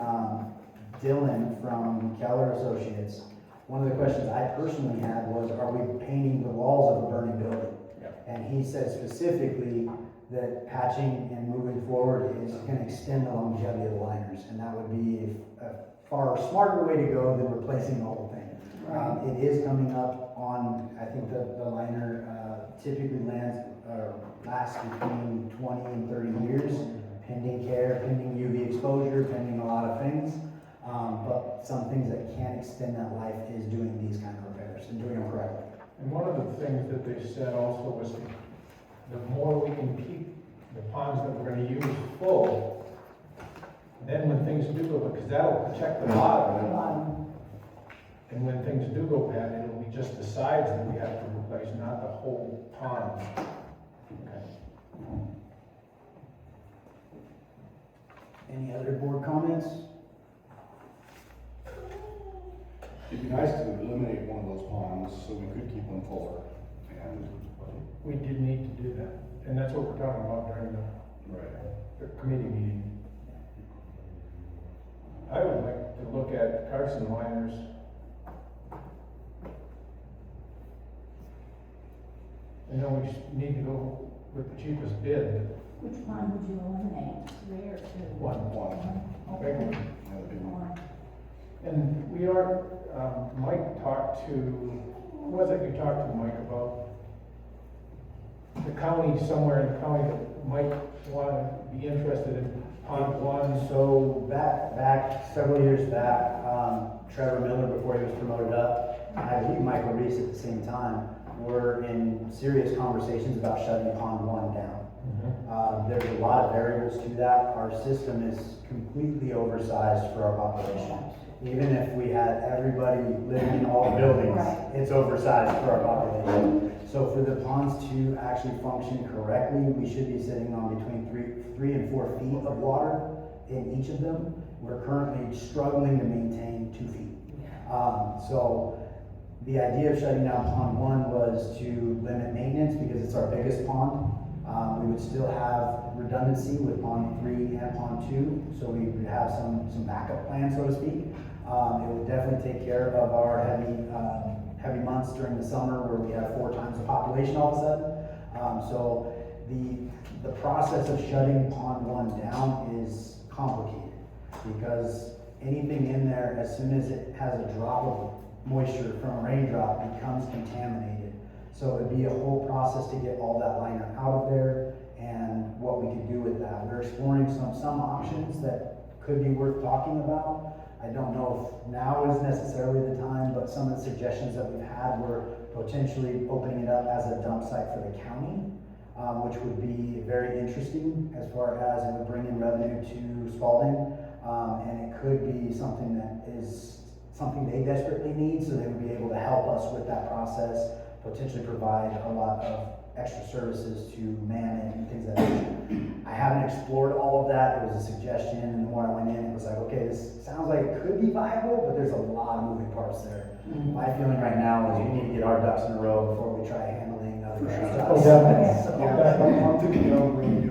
Dylan from Keller Associates, one of the questions I personally had was, are we painting the walls of a burning building? Yep. And he said specifically that patching and moving forward is going to extend the longevity of the liners, and that would be a far smarter way to go than replacing the whole thing. Right. It is coming up on, I think the liner typically lasts between 20 and 30 years, pending care, pending UV exposure, pending a lot of things. But some things that can extend that life is doing these kind of repairs and doing them correctly. And one of the things that they said also was the more we can keep the ponds that we're going to use full, then when things do go, because that'll protect the bottom. And when things do go bad, it'll be just the sides that we have to replace, not the whole pond. Okay. Any other board comments? It'd be nice to eliminate one of those ponds so we could keep them fuller. And, We did need to do that, and that's what we're talking about during the committee meeting. I would like to look at Carson liners. I know we need to go with the cheapest bid. Which one would you eliminate, 3 or 2? One. Big one. Yeah, the big one. And we are, Mike talked to, who was it you talked to, Mike, about the county, somewhere in the county that might want to be interested in pond one? So back several years back, Trevor Miller, before he was promoted up, and I believe Michael Reese at the same time, were in serious conversations about shutting Pond 1 down. There's a lot of variables to that. Our system is completely oversized for our population. Even if we had everybody living in all the buildings, it's oversized for our population. So for the ponds to actually function correctly, we should be sitting on between 3 and 4 feet of water in each of them. We're currently struggling to maintain 2 feet. So the idea of shutting down Pond 1 was to limit maintenance because it's our biggest pond. We would still have redundancy with Pond 3 and Pond 2, so we would have some backup plan, so to speak. It would definitely take care of our heavy months during the summer where we have 4 times the population all of a sudden. So the process of shutting Pond 1 down is complicated because anything in there, as soon as it has a drop of moisture from a raindrop, becomes contaminated. So it'd be a whole process to get all that liner out of there and what we could do with that. We're exploring some options that could be worth talking about. I don't know if now is necessarily the time, but some of the suggestions that we've had were potentially opening it up as a dump site for the county, which would be very interesting as far as it would bring in revenue to Spalding. And it could be something that is something they desperately need, so they would be able to help us with that process, potentially provide a lot of extra services to man it and things like that. I haven't explored all of that. It was a suggestion, and the more I went in, it was like, okay, this sounds like it could be viable, but there's a lot of moving parts there. My feeling right now is we need to get our ducks in a row before we try handling other stuff. I'm thinking, when we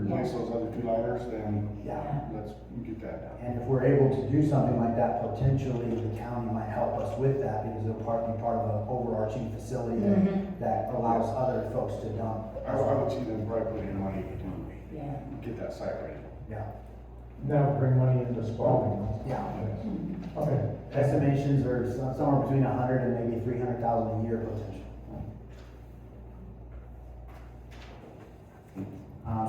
replace those other 2 liners, then let's get that done. And if we're able to do something like that, potentially the county might help us with that because it'll be part of an overarching facility that allows other folks to dump. I would see them probably put in money to get that site ready. Yeah. Now bring money into Spalding. Yeah. Okay. Estimations are somewhere between 100 and maybe 300,000 a year potential.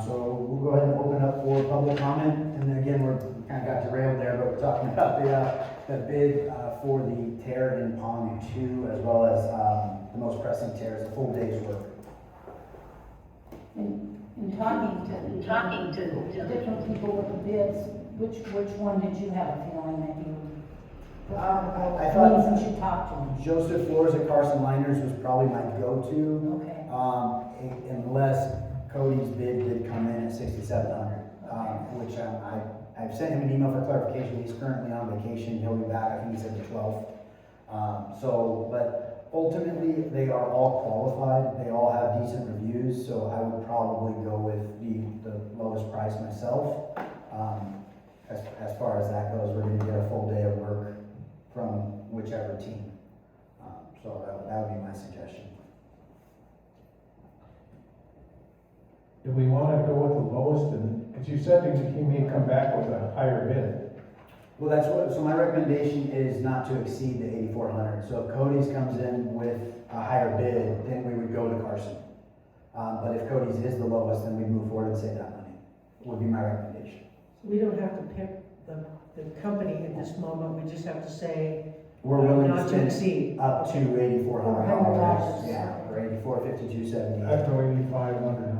So we'll go ahead and open up for public comment. And then again, we're kind of got derailed there, but we're talking about the bid for the tear in Pond 2, as well as the most pressing tears, a full day's work. In talking to different people with the bids, which one did you have a feeling that you? I thought since you talked to them. Joseph Flores at Carson Liners was probably my go-to. Okay. Unless Cody's bid did come in at $6,700, which I've sent him an email for clarification. He's currently on vacation. He'll be back, I think he said the 12th. But ultimately, they are all qualified. They all have decent reviews, so I would probably go with the lowest price myself. As far as that goes, we're gonna get a full day of work from whichever team. So that would be my suggestion. Do we want to go with the lowest? And because you said he may come back with a higher bid. Well, so my recommendation is not to exceed the 8,400. So if Cody's comes in with a higher bid, then we would go to Carson. But if Cody's is the lowest, then we'd move forward and save that money, would be my recommendation. We don't have to pick the company at this moment, we just have to say, We're willing not to to spend exceed. up to $8,400. Yeah, or $8,452.78. I'd go $8,500.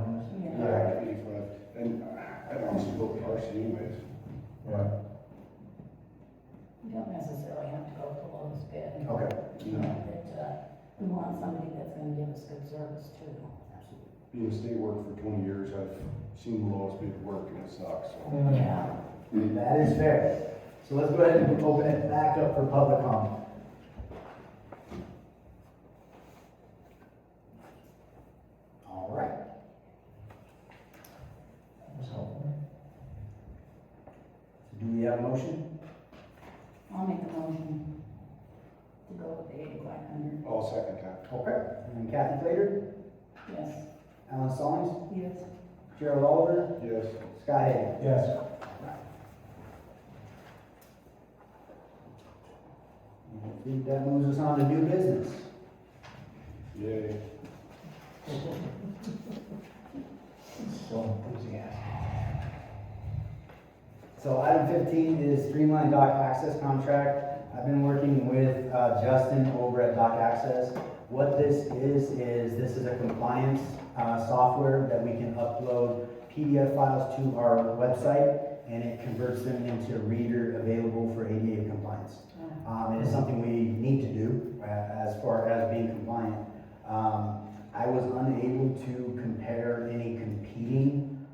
Yeah. 85. And I'd honestly go with RC anyways. Yeah. You don't necessarily have to go with the lowest bid. Okay. We want somebody that's gonna give us good service too. Being a state work for 20 years, I've seen the lowest bid work and it sucks. So. Yeah. That is fair. So let's go ahead and open it back up for public comment. All right. Do we have a motion? I'll make a motion to go with the 8,500. I'll second that. Okay. And Kathy Slater, Yes. Alan Stallings, Yes. Gerald Oliver, Yes. Scott Hagan. Yes. I think that moves us on to new business. Yay. So enthusiastic. So item 15 is streamlined dock access contract. I've been working with Justin over at Dock Access. What this is a compliance software that we can upload PDF files to our website, and it converts them into reader available for ADA compliance. It is something we need to do as far as being compliant. I was unable to compare any competing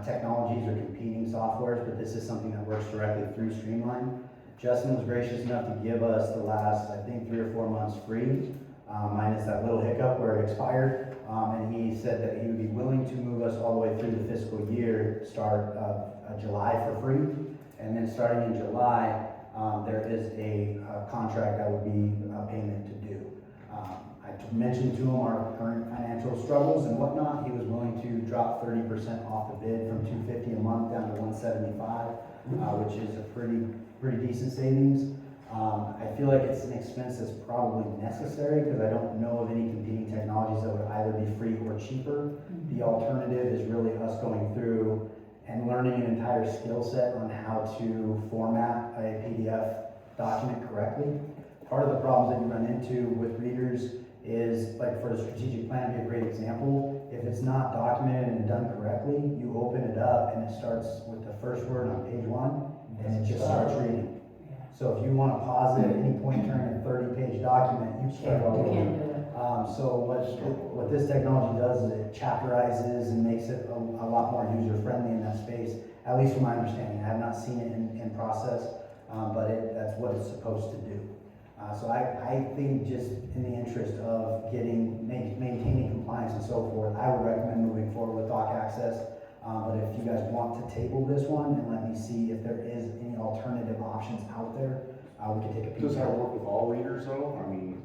technologies or competing softwares, but this is something that works directly through Streamline. Justin was gracious enough to give us the last, I think, 3 or 4 months free, minus that little hiccup where it expired. And he said that he would be willing to move us all the way through the fiscal year, start July for free. And then starting in July, there is a contract that would be a payment to do. I mentioned to him our current financial struggles and whatnot. He was willing to drop 30% off the bid from $250 a month down to $175, which is a pretty decent savings. I feel like it's an expense that's probably necessary because I don't know of any competing technologies that would either be free or cheaper. The alternative is really us going through and learning an entire skill set on how to format a PDF document correctly. Part of the problems that you run into with readers is, like for the strategic plan, be a great example. If it's not documented and done correctly, you open it up and it starts with the first word on page 1 and it just starts reading. So if you want to pause it at any point during a 30-page document, you can't do it. So what this technology does is it chapterizes and makes it a lot more user-friendly in that space, at least from my understanding. I have not seen it in process, but that's what it's supposed to do. So I think just in the interest of maintaining compliance and so forth, I would recommend moving forward with Dock Access. But if you guys want to table this one and let me see if there is any alternative options out there, we can take a peek. Does that work with all readers though? I mean,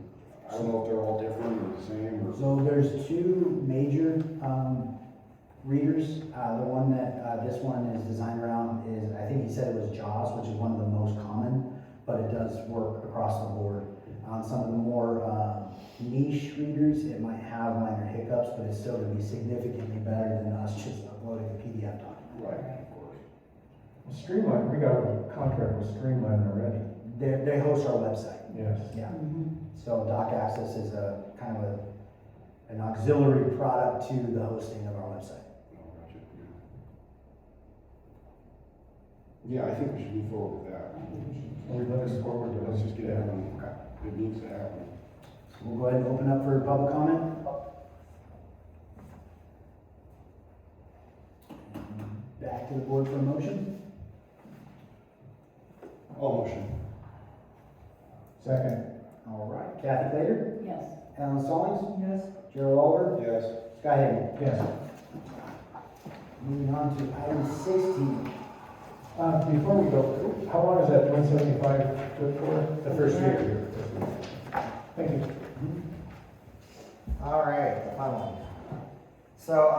I don't know if they're all different or the same or. So there's 2 major readers. The one that this one is designed around is, I think he said it was JAWS, which is one of the most common, but it does work across the board. Some of the more niche readers, it might have minor hiccups, but it's still going to be significantly better than us just uploading a PDF document. Right, of course. Streamline, we got a contract with Streamline already. They host our website. Yes. Yeah. So Dock Access is a kind of an auxiliary product to the hosting of our website. Oh, gotcha, yeah. Yeah, I think we should move forward with that. We're looking forward to Let's it. just get it done. It needs to happen. We'll go ahead and open up for public comment. Back to the board for a motion. All motion. Second. All right, Kathy Slater, Yes. Alan Stallings, Yes. Gerald Oliver, Yes. Scott Hagan. Yes. Moving on to item 16, Before we go, how long is that 175 good for? the first year. Thank you. All right, the fun one. So,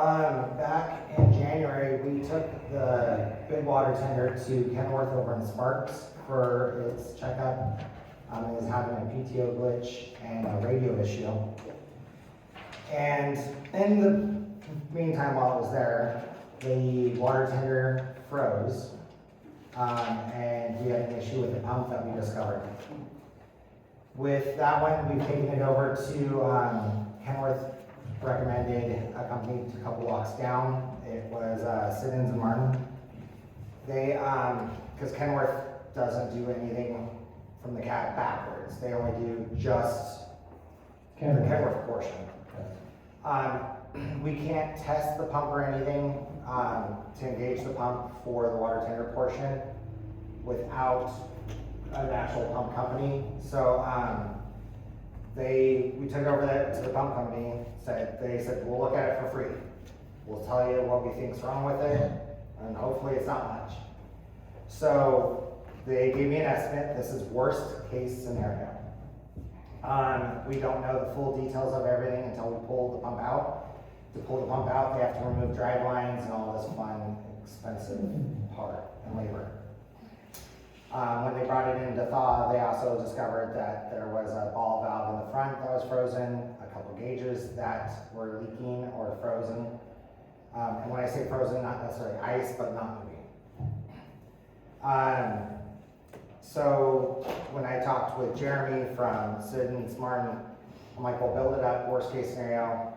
back in January, we took the big water tender to Kenworth over in Sparks for its checkup. It was having a PTO glitch and a radio issue. And in the meantime, while it was there, the water tender froze. And we had an issue with the pump that we discovered. With that one, we've taken it over to Kenworth recommended a company a couple blocks down. It was Siddons and Martin. They, because Kenworth doesn't do anything from the cat backwards. They only do just the Kenworth portion. We can't test the pump or anything, to engage the pump for the water tender portion without an actual pump company. So, we took over that to the pump company, they said, we'll look at it for free. We'll tell you what we think's wrong with it, and hopefully it's not much. So, they gave me an estimate. This is worst case scenario. We don't know the full details of everything until we pull the pump out. To pull the pump out, they have to remove drive lines and all this fun, expensive part and labor. When they brought it into thaw, they also discovered that there was a ball valve in the front that was frozen, a couple gauges that were leaking or frozen. And when I say frozen, not necessarily ice, but not moving. So when I talked with Jeremy from Spalding Martin, I'm like, well, build it up, worst case scenario.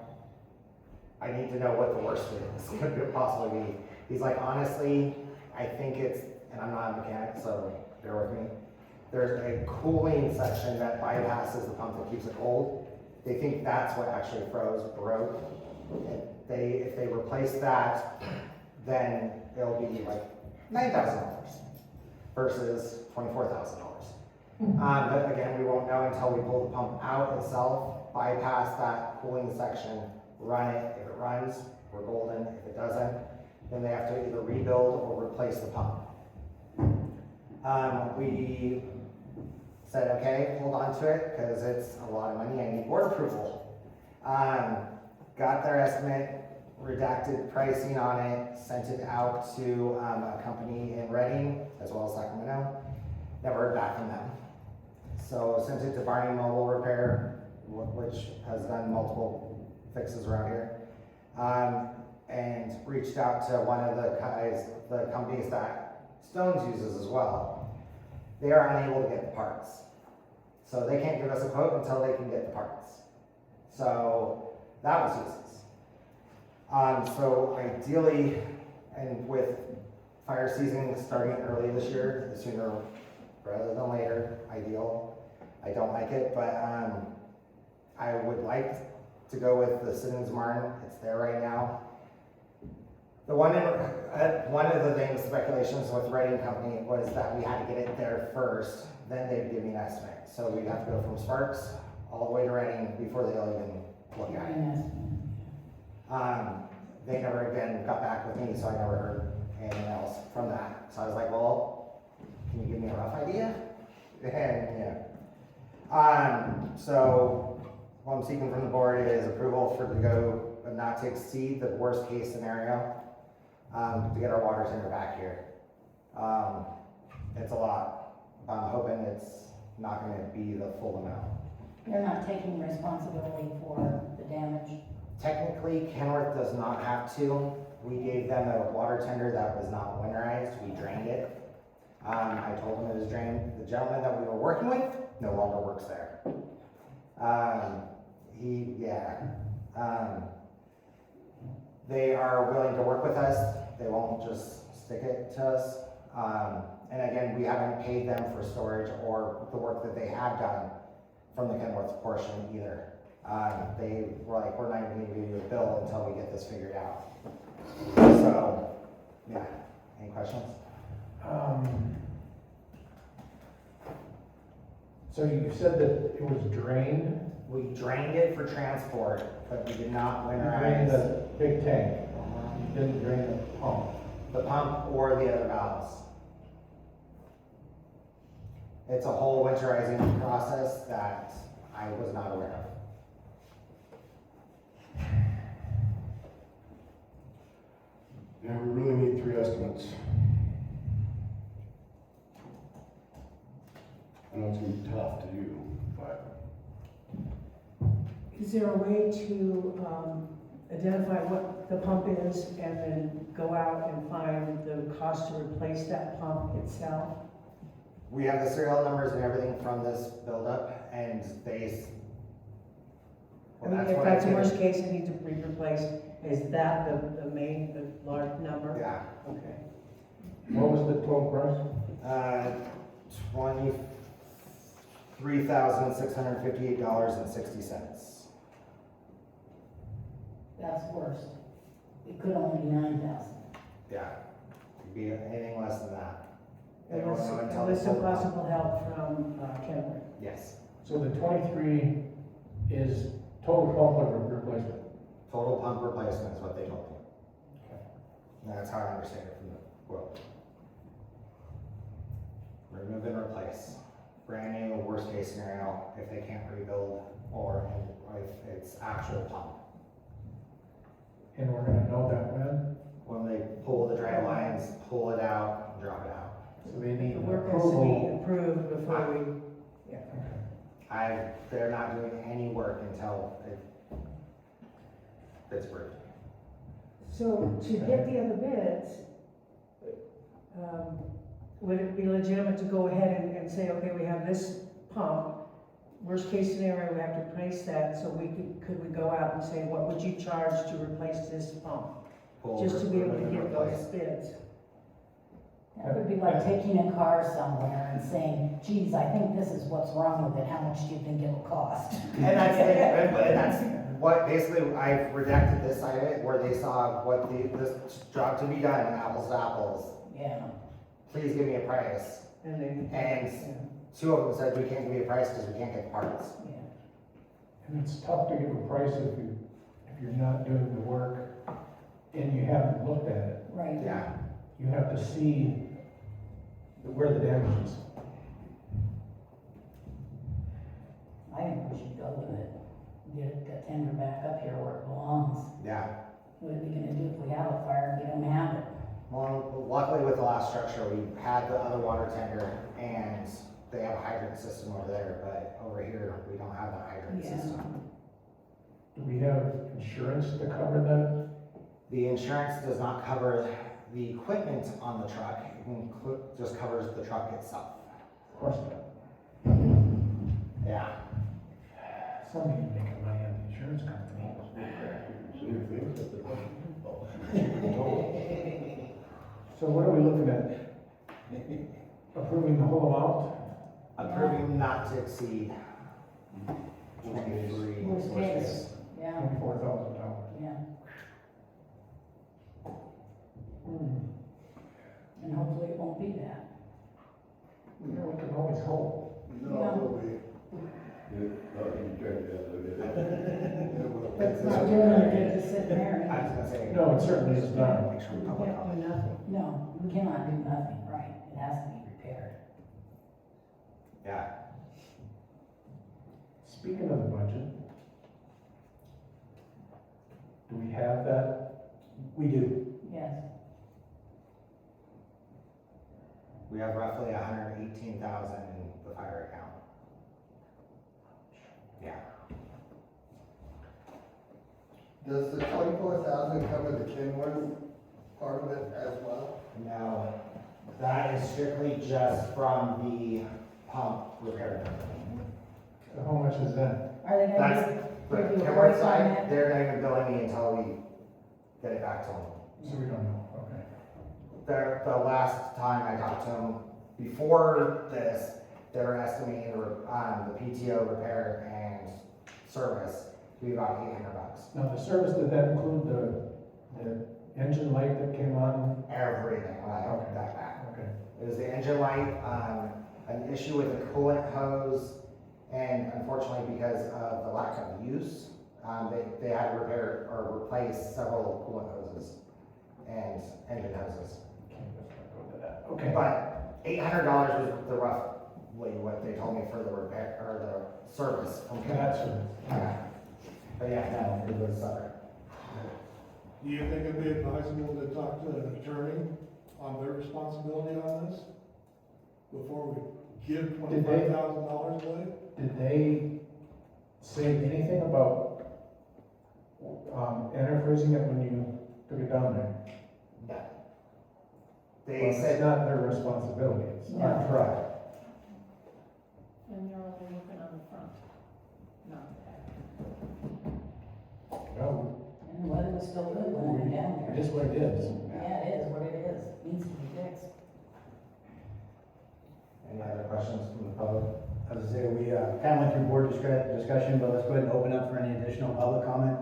I need to know what the worst is could possibly be. He's like, honestly, I think it's, and I'm not a mechanic, so bear with me. There's a cooling section that bypasses the pump that keeps it cold. They think that's what actually broke. If they replace that, then it'll be like $9,000 versus $24,000. But again, we won't know until we pull the pump out itself, bypass that cooling section, run it. If it runs, we're golden. If it doesn't, then they have to either rebuild or replace the pump. We said, okay, hold on to it because it's a lot of money. I need board approval. Got their estimate, redacted pricing on it, sent it out to a company in Reading as well as Sacramento. Never heard back from them. So sent it to Barney Mobile Repair, which has done multiple fixes around here, and reached out to one of the companies that Stones uses as well. They are unable to get the parts. So they can't give us a quote until they can get the parts. So that was useless. So ideally, and with fire season starting early this year, the sooner rather than later, ideal. I don't like it, but I would like to go with the Spalding Martin. It's there right now. One of the things, speculations with the Reading company was that we had to get it there first, then they'd give me an estimate. So we'd have to go from Sparks all the way to Reading before they'll even look at it. They never again got back with me, so I never heard anything else from that. So I was like, well, can you give me a rough idea? And yeah. So what I'm seeking from the board is approval to go, but not to exceed the worst case scenario, to get our water tender back here. It's a lot. I'm hoping it's not going to be the full amount. You're not taking responsibility for the damage. Technically, Kenworth does not have to. We gave them a water tender that was not winterized. We drained it. I told them it was drained. The gentleman that we were working with no longer works there. They are willing to work with us. They won't just stick it to us. And again, we haven't paid them for storage or the work that they have done from the Kenworth portion either. They were like, we're not even going to give you a bill until we get this figured out. So, yeah. Any questions? So you said that it was drained? We drained it for transport, but we did not You drained winterize the big tank. You didn't drain the pump. the pump or the other valves. It's a whole winterizing process that I was not aware of. Yeah, we really need 3 estimates. I know it's gonna be tough to do, but Is there a way to identify what the pump is and then go out and find the cost to replace that pump itself? We have the serial numbers and everything from this buildup, and they. I mean, if that's the worst case, it needs to be replaced, is that the large number? Yeah. Okay. What was the total price? $23,658.60. That's worse. It could only be 9,000. Yeah, it'd be anything less than that. They won't With know until with they some pull it out. possible help from Kenwood. Yes, So the 23 is total pump replacement? total pump replacement is what they told me. And that's how I understand it from the quote. Remove and replace. Brand new, worst case scenario, if they can't rebuild or if it's actual pump. And we're gonna know that when? When they pull the drain lines, pull it out, and drop it out. So they need The work has to be approval. approved before we, They're not doing any work until it's approved. so to get the other bids, would it be legitimate to go ahead and say, okay, we have this pump, worst case scenario, we have to replace that, so could we go out and say, what would you charge to replace this pump? Pull, Just to be able to remove, and get those replace. bids. That would be like taking a car somewhere and saying, geez, I think this is what's wrong with it, how much do you think it'll cost? And that's what, basically, I've redacted this side of it, where they saw what this job to be done, apples to apples. Yeah, Please give me a price. And then. And two of them said, we can't give you a price because we can't get the parts. yeah. And it's tough to give a price if you're not doing the work and you haven't looked at it. Right. Yeah, You have to see where the damage is. I think we should go with it. Get the tender back up here where it belongs. yeah. What are we gonna do if we have a fire and we don't have it? Well, luckily with the last structure, we had the other water tender and they have a hydrant system over there, but over here, we don't have the hydrant Yeah. system. Do we have insurance to cover that? The insurance does not cover the equipment on the truck, it just covers the truck itself. Of course not. Yeah. Somebody can make money on the insurance company. So what are we looking at? Approving the whole amount? Approving not to exceed 23. Worst case. Yeah, $24,000. yeah. And hopefully it won't be that. You know, we can always hope. It's not doing any good to sit there. I was gonna say. No, it certainly is not. Make sure we We public can't do comment. nothing. No, we cannot do nothing, right? It has to be repaired. Yeah, Speaking of the budget, do we have that? We do. Yes. we have roughly 118,000 in the fire account. Yeah. Does the 24,000 cover the Kenwood part of it as well? No, that is strictly just from the pump repair company. So how much is that? Are they That's, gonna the give you a Kenwood price on side, that? they're not even billing me until we get it back to them. So we don't know, okay. The last time I talked to them, before this, they were estimating the PTO repair and service to be about $800. Now, the service, did that include the engine light that came on? Everything, when I hooked that back. Okay. It was the engine light, an issue with the coolant hose, and unfortunately because of the lack of use, they had to repair or replace several coolant hoses and engine hoses. Okay, let's not go to that. Okay. But $800 was the roughly what they told me for the repair, or the service from Gotcha. Yeah. But yeah, no, it was separate. Do you think it'd be advisable to talk to an attorney on their responsibility on this? Before we give $25,000 away? Did they say anything about antifreezing it when you took it down there? No. Well, They it's said, not their responsibility, it's our truck. And you're only looking on the front, not the back. No, And the weather was still good when I went down it there. is what it is. Yeah, it is what it is. Needs to be fixed. any other questions from the public? As I say, we kind of went through board discussion, but let's go ahead and open up for any additional public comment.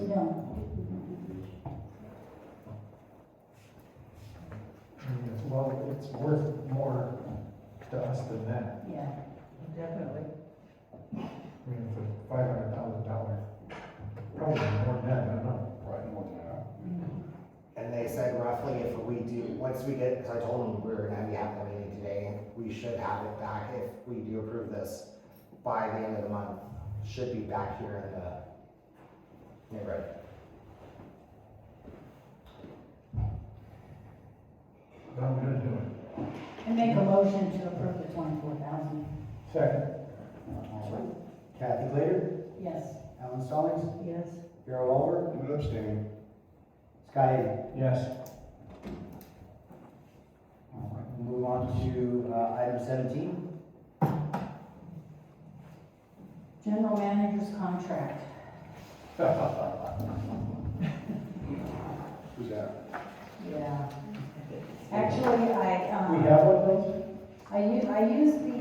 you don't. Well, it's worth more to us than that. Yeah. Definitely. I mean, for $500,000, probably more than that, I don't know. Right, more than that. And they said roughly if we do, once we get, because I told them we were gonna be having a meeting today, we should have it back if we do approve this by the end of the month. Should be back here in the neighborhood. But I'm gonna do it. And make a motion to approve the 24,000. Second. All right. Kathy Glader, Yes. Alan Stallings, Yes. Darrell Walter, I'm gonna abstain. Sky Hayden. Yes. All right, we'll move on to item 17. General manager's contract. Who's that? Yeah. Actually, We have one of those? I used the,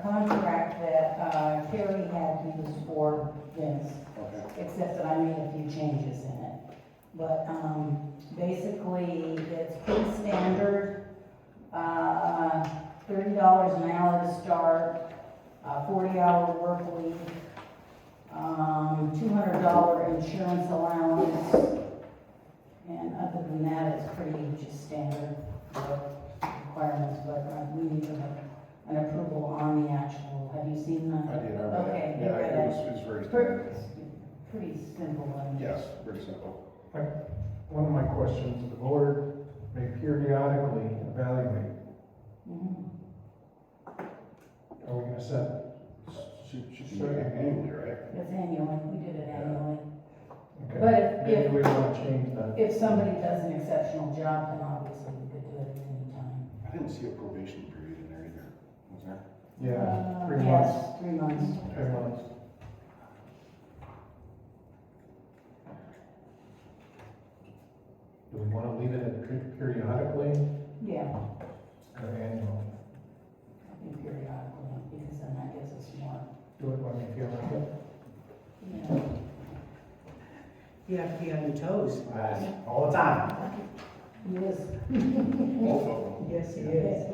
contract that, Carrie had used for Vince, Okay. except that I made a few changes in it. But, basically, it's pretty standard, $30 an hour to start, 40-hour work week, $200 insurance allowance, and other than that, it's pretty just standard requirements, but we need to have an approval on the actual, have you seen that? I did, I read it. Okay, you Yeah, read it it. was very Pretty, standard. pretty simple one. Yes, pretty simple. One of my questions, the board may periodically evaluate. Mhm. Are we gonna set? Should be annually, right? It's annually, we did it annually. Okay. But if- Maybe we wanna change that. If somebody does an exceptional job, then obviously we could do it at any time. I didn't see a probation period in there either, was there? Yeah, 3 months. Yes, 3 months. 3 months. Do we wanna leave it at periodically Yeah, or annually? I think periodically, because then that gives us more, Do it when we feel like it. you know. You have to be on your toes. All the time. Yes. Both of them. Yes, it is.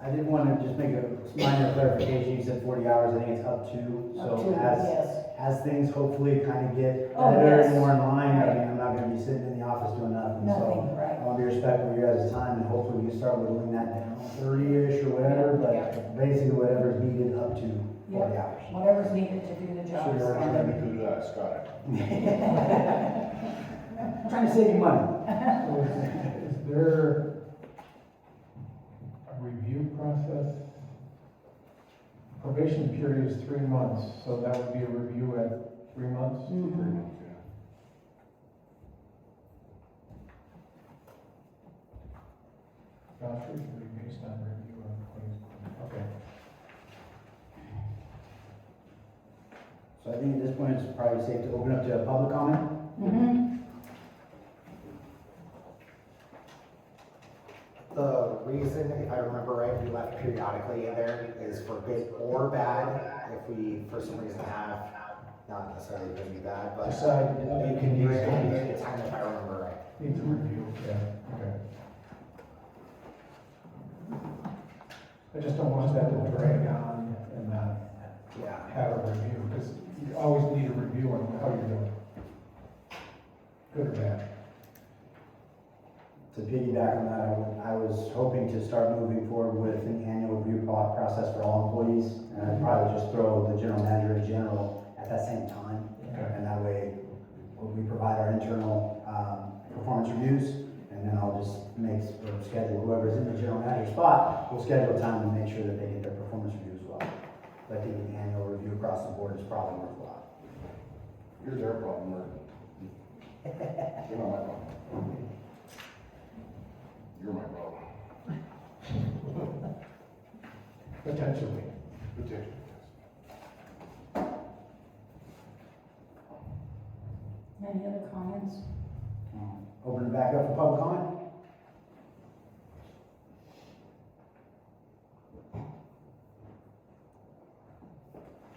I did want to just make a minor clarification. You said 40 hours, I think it's up to. Up So to, as, yes. as things hopefully kind of get Oh, better yes. and more in line, I Right. mean, I'm not going to be sitting in the office doing nothing. So Nothing, right. I want to be respectful of your guys' time and hopefully we can start whittling that down, 30-ish or whatever, Yeah. but basically whatever's needed up to 40 Yeah. hours. Whatever's needed to do the job. So you're is trying done. to do that, Scott. I'm trying to save you money. So is there a review process? Probation period is 3 months, so that would be a review at 3 months? Mhm. 3 months, yeah. Vouchers should be based on review of claims. Okay. So I think at this point it's probably safe to open up to public comment. Mhm. The reason, if I remember right, we left periodically in there is for good or bad. If we, for some reason, have, not necessarily good or bad, but Decide. you can do it any time if I remember right. Needs a review, yeah, okay. I just don't want that to drag on and not Yeah. have a review, because you always need a review on how you're doing. Good or bad. To piggyback on that, I was hoping to start moving forward with an annual review process for all employees. And I'd probably just throw the general manager in general at that same time. Okay. And that way, we provide our internal performance reviews. And then I'll just or schedule whoever's in the general manager spot, we'll schedule time to make sure that they get their performance review as well. But I think an annual review across the board is probably worthwhile. Here's our problem, or, you're not my problem. You're my problem. Potentially. Potentially. Any other comments? Open it back up for public comment.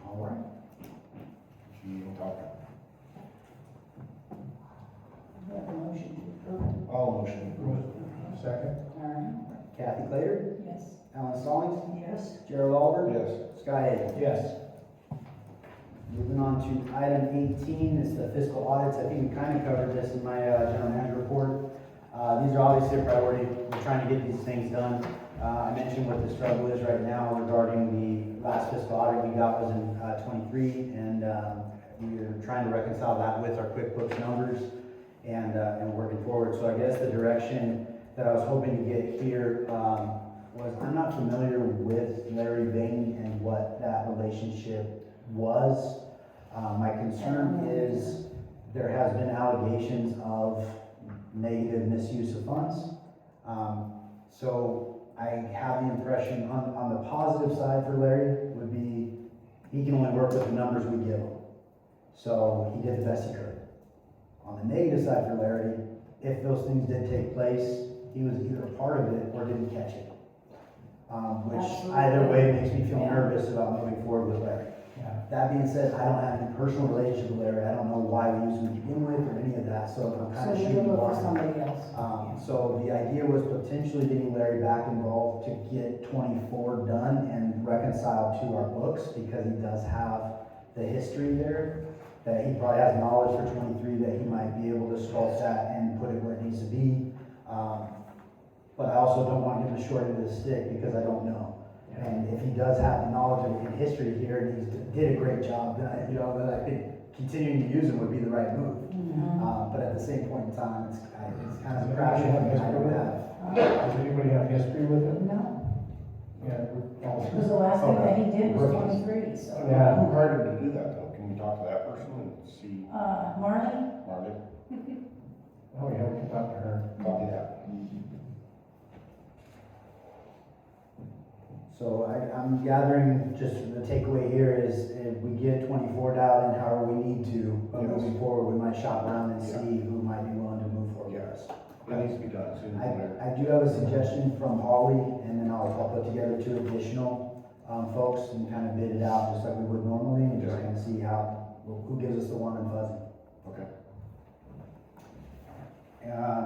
All right. She ain't talking. All motion approved. Second? All right, Kathy Clader, yes. Alan Stallings, Yes. Gerald Oliver, Yes. Sky Hagan. Yes. Moving on to item 18 is the fiscal audits. I think we kind of covered this in my general manager report. These are obviously a priority. We're trying to get these things done. I mentioned what the struggle is right now regarding the last fiscal audit we got was in 23, and we're trying to reconcile that with our QuickBooks numbers and working forward. So I guess the direction that I was hoping to get here was I'm not familiar with Larry Bain and what that relationship was. My concern is there has been allegations of negative misuse of funds. So I have the impression on the positive side for Larry would be he can only work with the numbers we give him. So he did the best he could. On the negative side for Larry, if those things did take place, he was either a part of it or didn't catch it. Which Absolutely. either way makes me feel Yeah. nervous about moving forward with Larry. Yeah. That being said, I don't have any personal relationship with Larry. I don't know why we used him to begin with or any of that, so I'm kind So of you shooting look for blind. somebody else. So the idea was potentially getting Larry back involved to get 24 done and reconciled to our books, because he does have the history there, that he probably has knowledge for 23 that he might be able to sculpt that and put it where it needs to be. But I also don't want him to short end of the stick because I don't know. And if he does have the knowledge and history here and he did a great job, then I think continuing to use him would be the right move. But at the same point in time, it's kind of a crash I don't have. Does anybody have history with him? No, Yeah. because the last thing that he did was 23, so. Yeah. Who hired him to do that though? Can we talk to that person and see, Marley? Marley? Oh, yeah, we can talk to her. Copy that. So I'm gathering, just the takeaway here is if we get 24 out and however we need to, moving forward, we might shop around and see who might be willing to move forward with us. That needs to be done sooner than later. I do have a suggestion from Holly, and then I'll put together 2 additional folks and kind of bid it out just like we would normally, and just kind of see who gives us the warm and fuzzy. Okay.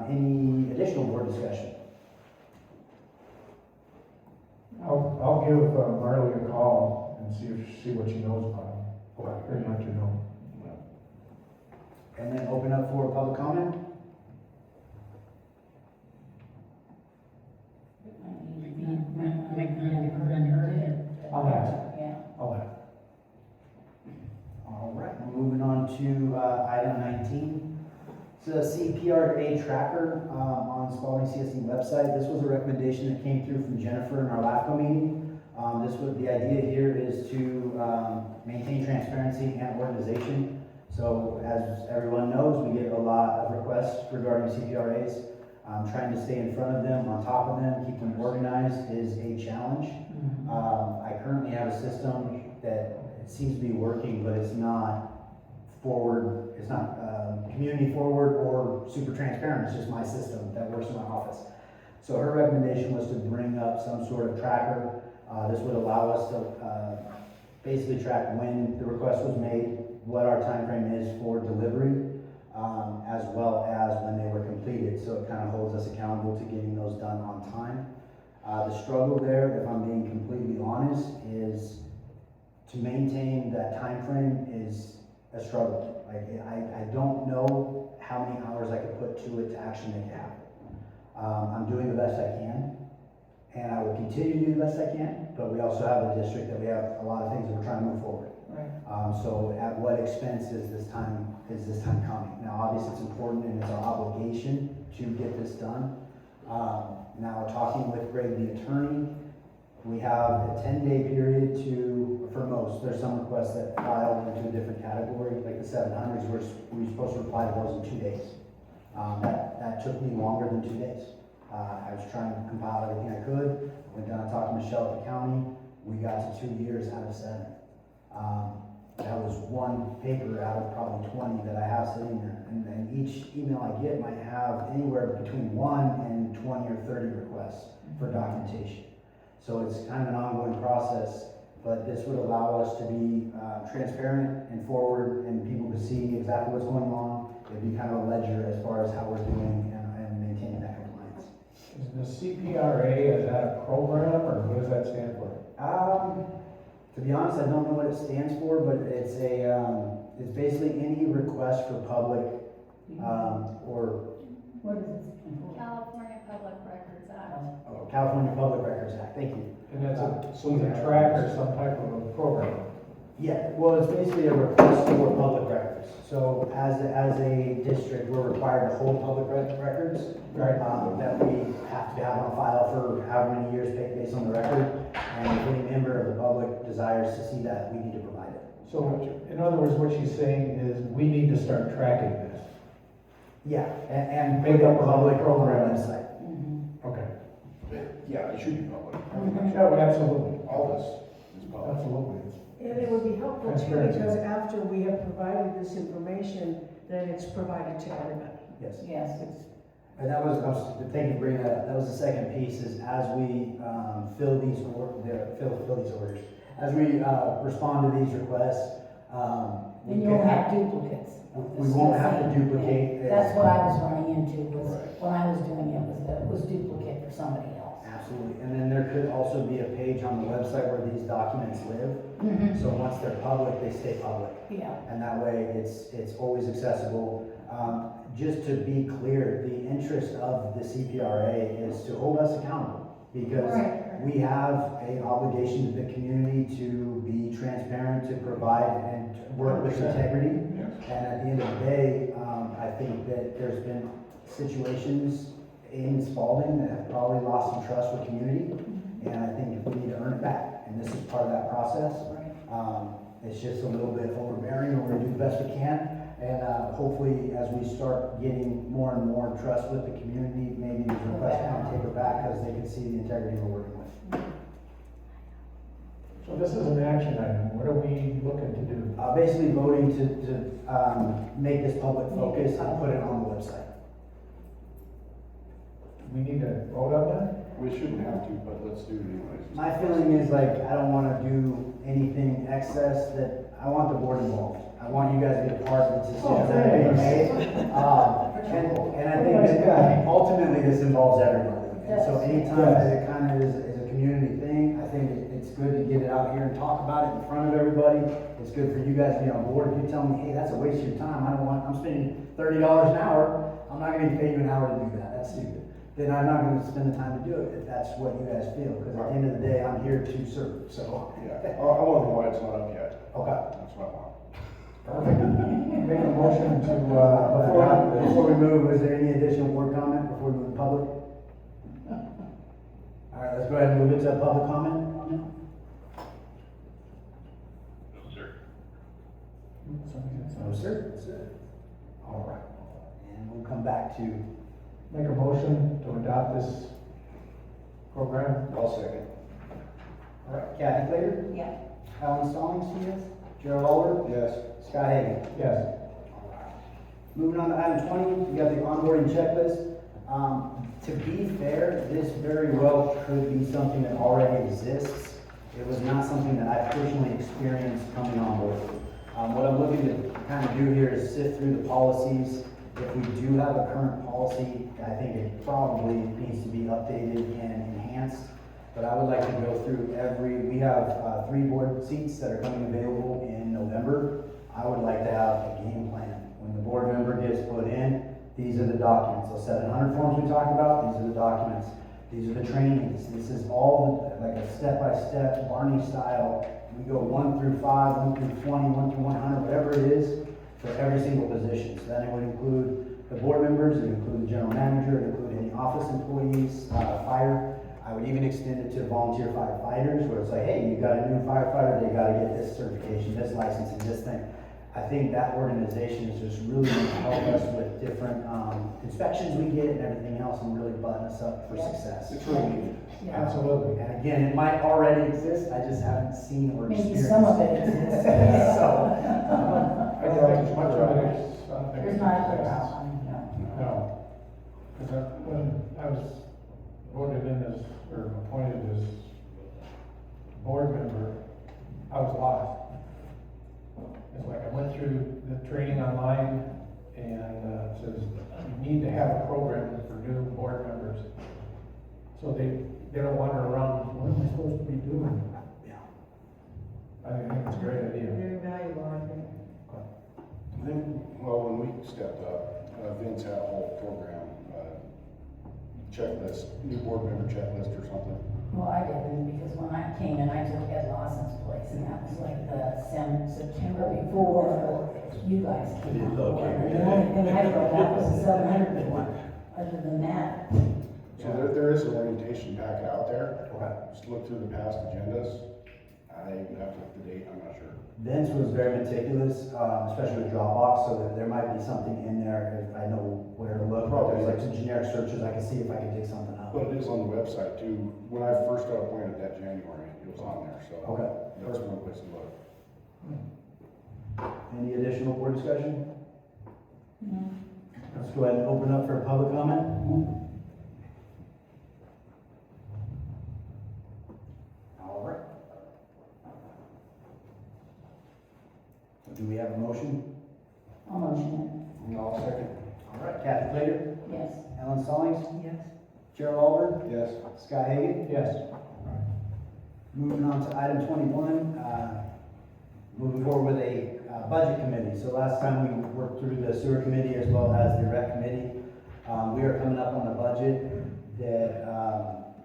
Any additional board discussion? I'll give Marley a call and see what she knows about him. Okay. Very much to know. And then open up for public comment? I'll ask. Yeah. I'll ask. All right, we're moving on to item 19. It's a CPRA tracker on Spalding CSD website. This was a recommendation that came through from Jennifer in our LAFCO meeting. The idea here is to maintain transparency and organization. So as everyone knows, we get a lot of requests regarding CPRAs. Trying to stay in front of them, on top of them, keep them organized is a challenge. I currently have a system that it seems to be working, but it's not forward, it's not community forward or super transparent. It's just my system that works in my office. So her recommendation was to bring up some sort of tracker. This would allow us to basically track when the request was made, what our time frame is for delivery, as well as when they were completed. So it kind of holds us accountable to getting those done on time. The struggle there, if I'm being completely honest, is to maintain that time frame is a struggle. Like I don't know how many hours I could put to it to actually make it happen. I'm doing the best I can, and I will continue to do the best I can, but we also have a district that we have a lot of things that we're trying to move forward. Right. So at what expense is this time coming? Now, obviously it's important and it's our obligation to get this done. Now, talking with Greg, the attorney, we have a 10-day period for most, there's some requests that file into a different category, like the 700s, we're supposed to reply to those in 2 days. That took me longer than 2 days. I was trying to compile everything I could, went down and talked to Michelle at the county, we got to 2 years out of 7. That was one paper out of probably 20 that I have sitting there, and each email I get might have anywhere between 1 and 20 or 30 requests for documentation. So it's kind of an ongoing process, but this would allow us to be transparent and forward, and people to see exactly what's going on. It'd be kind of a ledger as far as how we're doing and maintaining CPRA, is that a program, or what does that stand for? To be honest, I don't know what it stands for, but it's it's basically any request for public, or What is it? California Public Records Act. California Public Records Act, thank you. And that's a track or some type of a program? Yeah, well, it's basically a request for public records. So as a district, we're required to hold public records. Right. That we have to have on file for however many years based on the record. And if any member of the public desires to see that, we need to provide it. So, in other words, what she's saying is, we need to start tracking this. Yeah, and Make make up up a public program. website. Okay. Yeah, it should be public. Yeah, well, absolutely, All this is public. absolutely. And it would be helpful too, Transparency. because after we have provided this information, then it's provided to everybody. Yes. Yes. And that was, I was thinking to bring that up, that was the second piece, is as we fill these orders, as we respond to these requests, Then you won't have duplicates. we won't have to duplicate. That's what I was running into, was, when I was doing it, was duplicate for somebody else. Absolutely, and then there could also be a page on the website where these documents live. Mhm. So once they're public, they stay public. Yeah. And that way, it's always accessible. Just to be clear, the interest of the CPRA is to hold us accountable. Because Right. we have an obligation to the community to be transparent, to provide and work with integrity. And at the end of the day, I think that there's been situations in Spalding that have probably lost some trust with community. And I think we need to earn it back, and this is part of that process. It's just a little bit overbearing, and we're gonna do the best we can. And hopefully, as we start getting more and more trust with the community, maybe these requests kind of taper back, because they can see the integrity we're working with. So this is an action item, what are we looking to do? Basically voting to make this public focus and put it on the website. We need to vote on that? We shouldn't have to, but let's do it anyways. My feeling is like, I don't wanna do anything excess, that, I want the board involved. I want you guys to be a part of the decisions that are being made. And I think that ultimately this involves everybody. And so anytime that it kind of is a community thing, I think it's good to get it out here and talk about it in front of everybody. It's good for you guys to be on board. If you tell me, hey, that's a waste of your time, I'm spending $30 an hour, I'm not gonna pay you an hour to do that, that's stupid. Then I'm not gonna spend the time to do it if that's what you guys feel, because at the end of the day, I'm here to serve, so. Yeah, I wanna know why it's not up yet. Okay. That's what I want. Perfect. Make a motion to, adopt this. Before we move, is there any additional board comment before we move to public? All right, let's go ahead and move it to public comment. No, sir. That's it. All right. And we'll come back to, Make a motion to adopt this program. I'll second. all right, Kathy Clater, Yeah. Alan Stallings, yes. Gerald Oliver, Yes. Scott Hagan. Yes. Moving on to item 20, we got the onboarding checklist. To be fair, this very well could be something that already exists. It was not something that I personally experienced coming on board. What I'm looking to kind of do here is sift through the policies. If we do have a current policy, I think it probably needs to be updated and enhanced. But I would like to go through we have 3 board seats that are coming available in November. I would like to have a game plan. When the board member gets put in, these are the documents. Those 700 forms we talked about, these are the documents. These are the trainings. This is all like a step-by-step Barney style. We go 1 through 5, 1 through 20, 1 through 100, whatever it is, for every single position. So then it would include the board members, it would include the general manager, it would include any office employees, fire. I would even extend it to volunteer firefighters, where it's like, hey, you got a new firefighter, they gotta get this certification, this license, and this thing. I think that organization is just really gonna help us with different inspections we get and everything else, and really button us up for success. It's really neat. Absolutely. And again, it might already exist, I just haven't seen or Maybe experienced. some of it exists. I think much of it is. There's not a clear outline, no. No. Because when I was voted in as, or appointed as board member, I was lost. It's like I went through the training online, and it says you need to have a program for new board members. So they don't wander around, what am I supposed to be doing? Yeah. I think it's a great idea. Very valuable, I think. I think, well, when we stepped up, Vince had a whole program, checklist, new board member checklist or something. Well, I didn't, because when I came in, I took Ed Lawson's place, and that was like the September before you guys came on board. And the only thing I wrote out was the 700 one. Other than that, So there is an orientation packet out there. Just look through the past agendas. I have to look the date, I'm not sure. Vince was very meticulous, especially with Dropbox, so that there might be something in there if I know where to look. There's like some generic searches, I can see if I can dig something up. But it is on the website too. When I first got appointed that January, it was on there, so. Okay. That's one place to look. Any additional board discussion? no. Let's go ahead and open up for public comment. All right. Do we have a motion? I'll motion I'll second. All right, Kathy Plater, it, yes. Ellen Stallings, Yes. Gerald Oliver, Yes. Scott Hagan. Yes. Moving on to item 21, moving forward with a budget committee. So last time we worked through the sewer committee as well as the rec committee. We are coming up on a budget that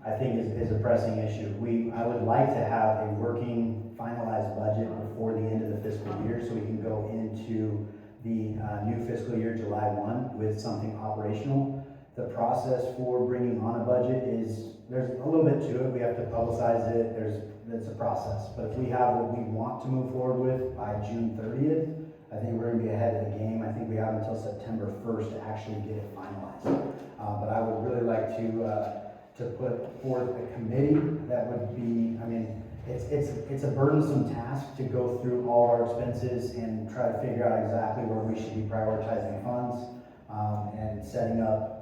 I think is a pressing issue. I would like to have a working, finalized budget before the end of the fiscal year so we can go into the new fiscal year, July 1, with something operational. The process for bringing on a budget there's a little bit to it. We have to publicize it. It's a process. But if we have what we want to move forward with by June 30th, I think we're gonna be ahead of the game. I think we have until September 1st to actually get it finalized. But I would really like to put forth a committee that would be, I mean, it's a burdensome task to go through all our expenses and try to figure out exactly where we should be prioritizing funds, and setting up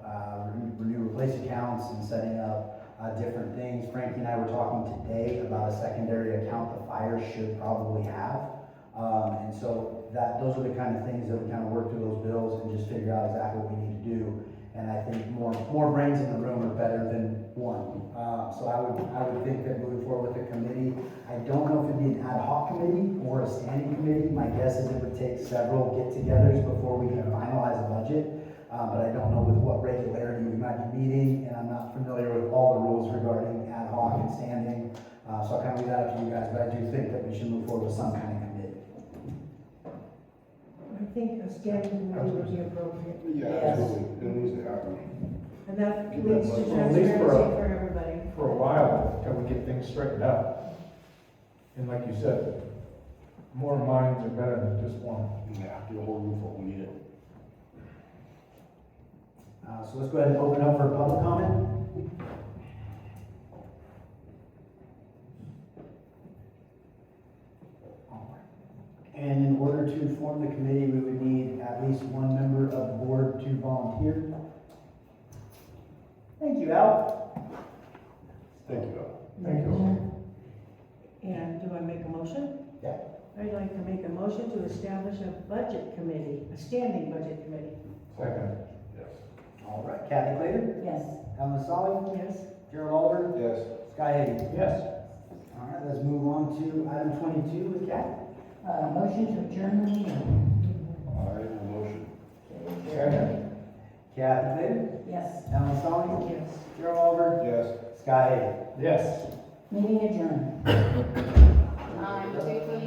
renew replace accounts and setting up different things. Frankie and I were talking today about a secondary account the fire should probably have. And so those are the kind of things that we kind of work through those bills and just figure out exactly what we need to do. And I think more brains in the room are better than one. So I would think that moving forward with the committee, I don't know if it'd be an ad hoc committee or a standing committee. My guess is it would take several get-togethers before we can finalize a budget. But I don't know with what regularity we might be meeting, and I'm not familiar with all the rules regarding ad hoc and standing. So I'll kind of leave that up to you guys, but I do think that we should move forward with some kind of committee. I think a standing committee would be appropriate. Yeah, Yes. absolutely. It needs to happen. And that leads to Well, at least transparency for everybody. For a while, until we get things straightened out. And like you said, more minds are better than just one. Yeah, do a whole room full, we need it. So let's go ahead and open up for public comment. And in order to form the committee, we would need at least one member of the board to volunteer. Thank you, Al. Thank you, Al. Thank you. And do I make a motion? Yeah. I'd like to make a motion to establish a budget committee, a standing budget committee. Second. Yes. All right, Kathy Clater, Yes. Ellen Solly, Yes. Gerald Oliver, Yes. Sky Hagan. Yes. All right, let's move on to item 22 with Kathy. Motion to adjourn the meeting. I will motion. Second. Kathy Clater, Yes. Ellen Solly, Yes. Gerald Oliver, Yes. Sky Hagan. Yes. Meeting adjourned.